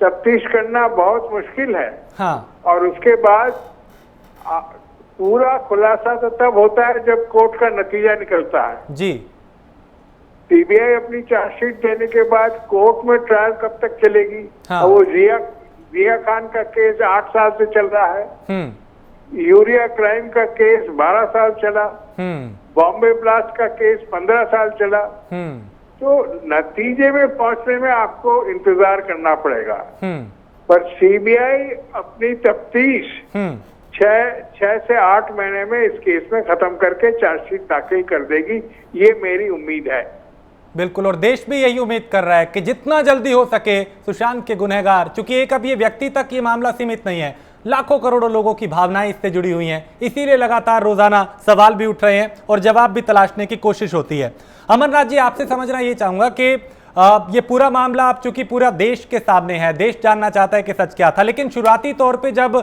तफ्तीश करना बहुत मुश्किल है। हाँ। और उसके बाद पूरा खुलासा तो तब होता है जब कोर्ट का नतीजा निकलता है। जी। सीबीआई अपनी चार्जशीट देने के बाद कोर्ट में ट्रायल कब तक चलेगी? हाँ। वो जिया खान का केस 8 साल से चल रहा है, यूरिया क्राइम का केस 12 साल चला, बॉम्बे ब्लास्ट का केस 15 साल चला। तो नतीजे में पहुंचने में आपको इंतजार करना पड़ेगा। पर सीबीआई अपनी तफ्तीश 6 से 8 महीने में इस केस में खत्म करके चार्जशीट दाखिल कर देगी, ये मेरी उम्मीद है। बिल्कुल, और देश भी यही उम्मीद कर रहा है कि जितना जल्दी हो सके सुशांत के गुनहगार, चूंकि एक अब ये व्यक्ति तक ये मामला सीमित नहीं है, लाखों करोड़ों लोगों की भावनाएं इससे जुड़ी हुई हैं, इसीलिए लगातार रोजाना सवाल भी उठ रहे हैं और जवाब भी तलाशने की कोशिश होती है। अमरनाथ जी, आपसे समझना ये चाहूंगा कि ये पूरा मामला आप चूंकि पूरा देश के सामने है, देश जानना चाहता है कि सच क्या था, लेकिन शुरुआती तौर पे जब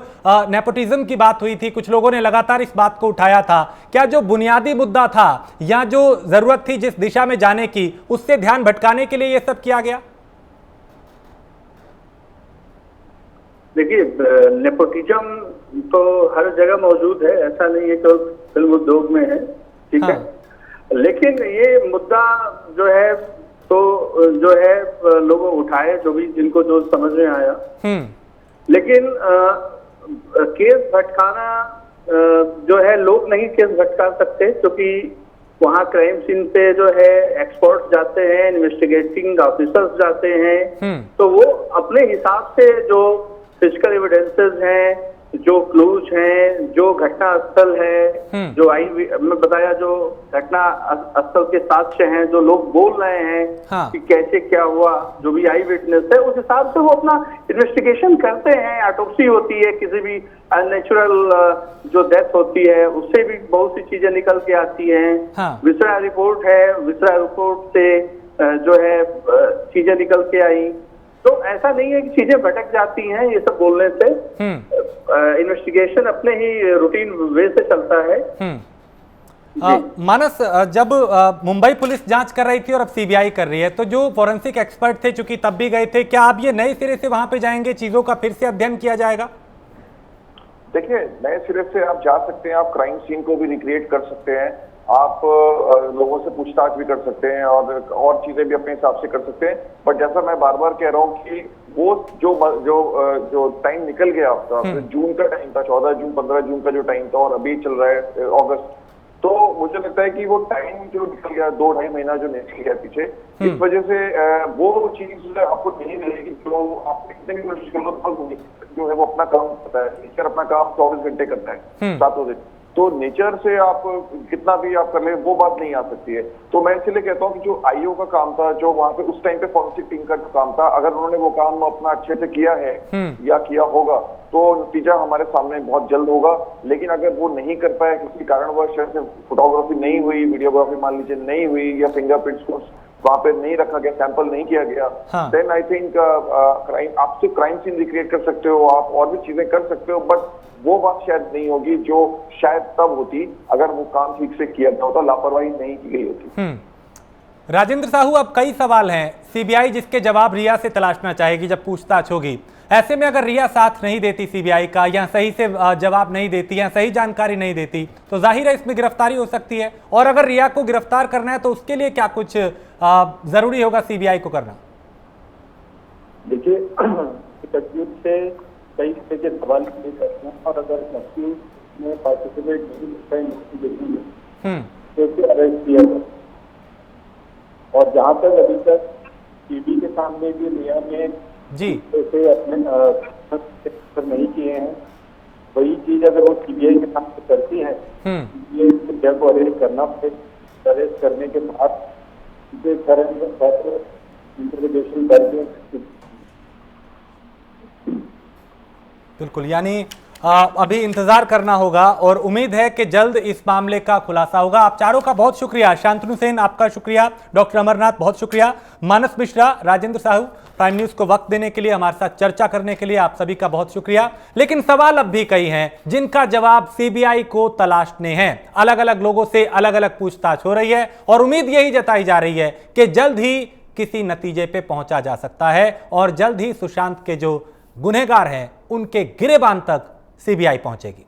नेपोटिज्म की बात हुई थी, कुछ लोगों ने लगातार इस बात को उठाया था, क्या जो बुनियादी मुद्दा था या जो जरूरत थी जिस दिशा में जाने की, उससे ध्यान भटकाने के लिए ये सब किया गया? देखिए, नेपोटिज्म तो हर जगह मौजूद है, ऐसा नहीं है कि फिल्म उद्योग में है, ठीक है। लेकिन ये मुद्दा जो है तो जो है लोगों उठाए, जो भी जिनको जो समझ में आया। लेकिन केस भटकाना जो है, लोग नहीं केस भटका सकते, क्योंकि वहाँ क्राइम सीन पे जो है एक्सपर्ट्स जाते हैं, इन्वेस्टिगेटिंग ऑफिसर्स जाते हैं, तो वो अपने हिसाब से जो फिजिकल एविडेंसेस हैं, जो क्लूज हैं, जो घटना स्थल है, जो मैं बताया जो घटना स्थल के साक्ष्य हैं, जो लोग बोल रहे हैं कि कैसे क्या हुआ, जो भी आई विटनेस है, उस हिसाब से वो अपना इन्वेस्टिगेशन करते हैं। ऑटोप्सी होती है, किसी भी अननेचुरल जो डेथ होती है उससे भी बहुत सी चीजें निकल के आती हैं। विसरा रिपोर्ट है, विसरा रिपोर्ट से जो है चीजें निकल के आई। तो ऐसा नहीं है कि चीजें भटक जाती हैं ये सब बोलने से। इन्वेस्टिगेशन अपने ही रूटीन वे से चलता है। मानस, जब मुंबई पुलिस जांच कर रही थी और अब सीबीआई कर रही है, तो जो फॉरेंसिक एक्सपर्ट थे, चूंकि तब भी गए थे, क्या आप ये नए सिरे से वहां पे जाएंगे, चीजों का फिर से अध्ययन किया जाएगा? देखिए, नए सिरे से आप जा सकते हैं, आप क्राइम सीन को भी रिक्रिएट कर सकते हैं, आप लोगों से पूछताछ भी कर सकते हैं और चीजें भी अपने हिसाब से कर सकते हैं। बट जैसा मैं बार बार कह रहा हूँ कि वो जो टाइम निकल गया आपका, जून का टाइम था, 14 जून 15 जून का जो टाइम था, और अभी चल रहा है अगस्त, तो मुझे लगता है कि वो टाइम जो निकल गया, 2-2.5 महीना जो निकल गया पीछे, इस वजह से वो चीज आपको नहीं मिलेगी जो आप कितने भी कोशिश करो, जो है वो अपना काम करता है, नेचर अपना काम 24 घंटे करता है, 7 दिन। तो नेचर से आप कितना भी आप कर ले, वो बात नहीं आ सकती है। तो मैं इसलिए कहता हूँ कि जो आईओ का काम था, जो वहां पे उस टाइम पे फॉरेंसिक टीम का काम था, अगर उन्होंने वो काम अपना अच्छे से किया है या किया होगा, तो नतीजा हमारे सामने बहुत जल्द होगा। लेकिन अगर वो नहीं कर पाए, किसी कारणवश जैसे फोटोग्राफी नहीं हुई, वीडियोग्राफी मान लीजिए नहीं हुई, या फिंगरप्रिंट्स को वहां पे नहीं रखा गया, सैंपल नहीं किया गया, देन आई थिंक क्राइम, आप सिर्फ क्राइम सीन रिक्रिएट कर सकते हो, आप और भी चीजें कर सकते हो, बट वो बात शायद नहीं होगी जो शायद तब होती अगर वो काम ठीक से किया गया होता, लापरवाही नहीं की गई होती। राजेंद्र साहू, अब कई सवाल हैं, सीबीआई जिसके जवाब रिया से तलाशना चाहेगी जब पूछताछ होगी। ऐसे में अगर रिया साथ नहीं देती सीबीआई का, या सही से जवाब नहीं देती, या सही जानकारी नहीं देती, तो जाहिर है इसमें गिरफ्तारी हो सकती है। और अगर रिया को गिरफ्तार करना है तो उसके लिए क्या कुछ जरूरी होगा सीबीआई को करना? देखिए, से कई तरह के सवाल किए जाते हैं, और अगर एक्यूज में पार्टिसिपेट नहीं करता है इन्वेस्टिगेशन में, तो उसे अरेस्ट किया जाए। और जहाँ तक अभी तक सीबी के सामने भी रिया ने ऐसे अपने नहीं किए हैं, वही चीज अगर वो सीबीआई के सामने करती है, ये रिया को अरेस्ट करना पड़ेगा। अरेस्ट करने के बाद इंटरोगेशन करके, बिल्कुल, यानी अभी इंतजार करना होगा और उम्मीद है कि जल्द इस मामले का खुलासा होगा। आप चारों का बहुत शुक्रिया। शांतनु सेन आपका शुक्रिया, डॉक्टर अमरनाथ बहुत शुक्रिया, मानस मिश्रा, राजेंद्र साहू, प्राइम न्यूज को वक्त देने के लिए, हमारे साथ चर्चा करने के लिए आप सभी का बहुत शुक्रिया। लेकिन सवाल अब भी कई हैं जिनका जवाब सीबीआई को तलाशने हैं। अलग अलग लोगों से अलग अलग पूछताछ हो रही है और उम्मीद यही जताई जा रही है कि जल्द ही किसी नतीजे पे पहुंचा जा सकता है और जल्द ही सुशांत के जो गुनहगार हैं उनके गिरेबान तक सीबीआई पहुंचेगी।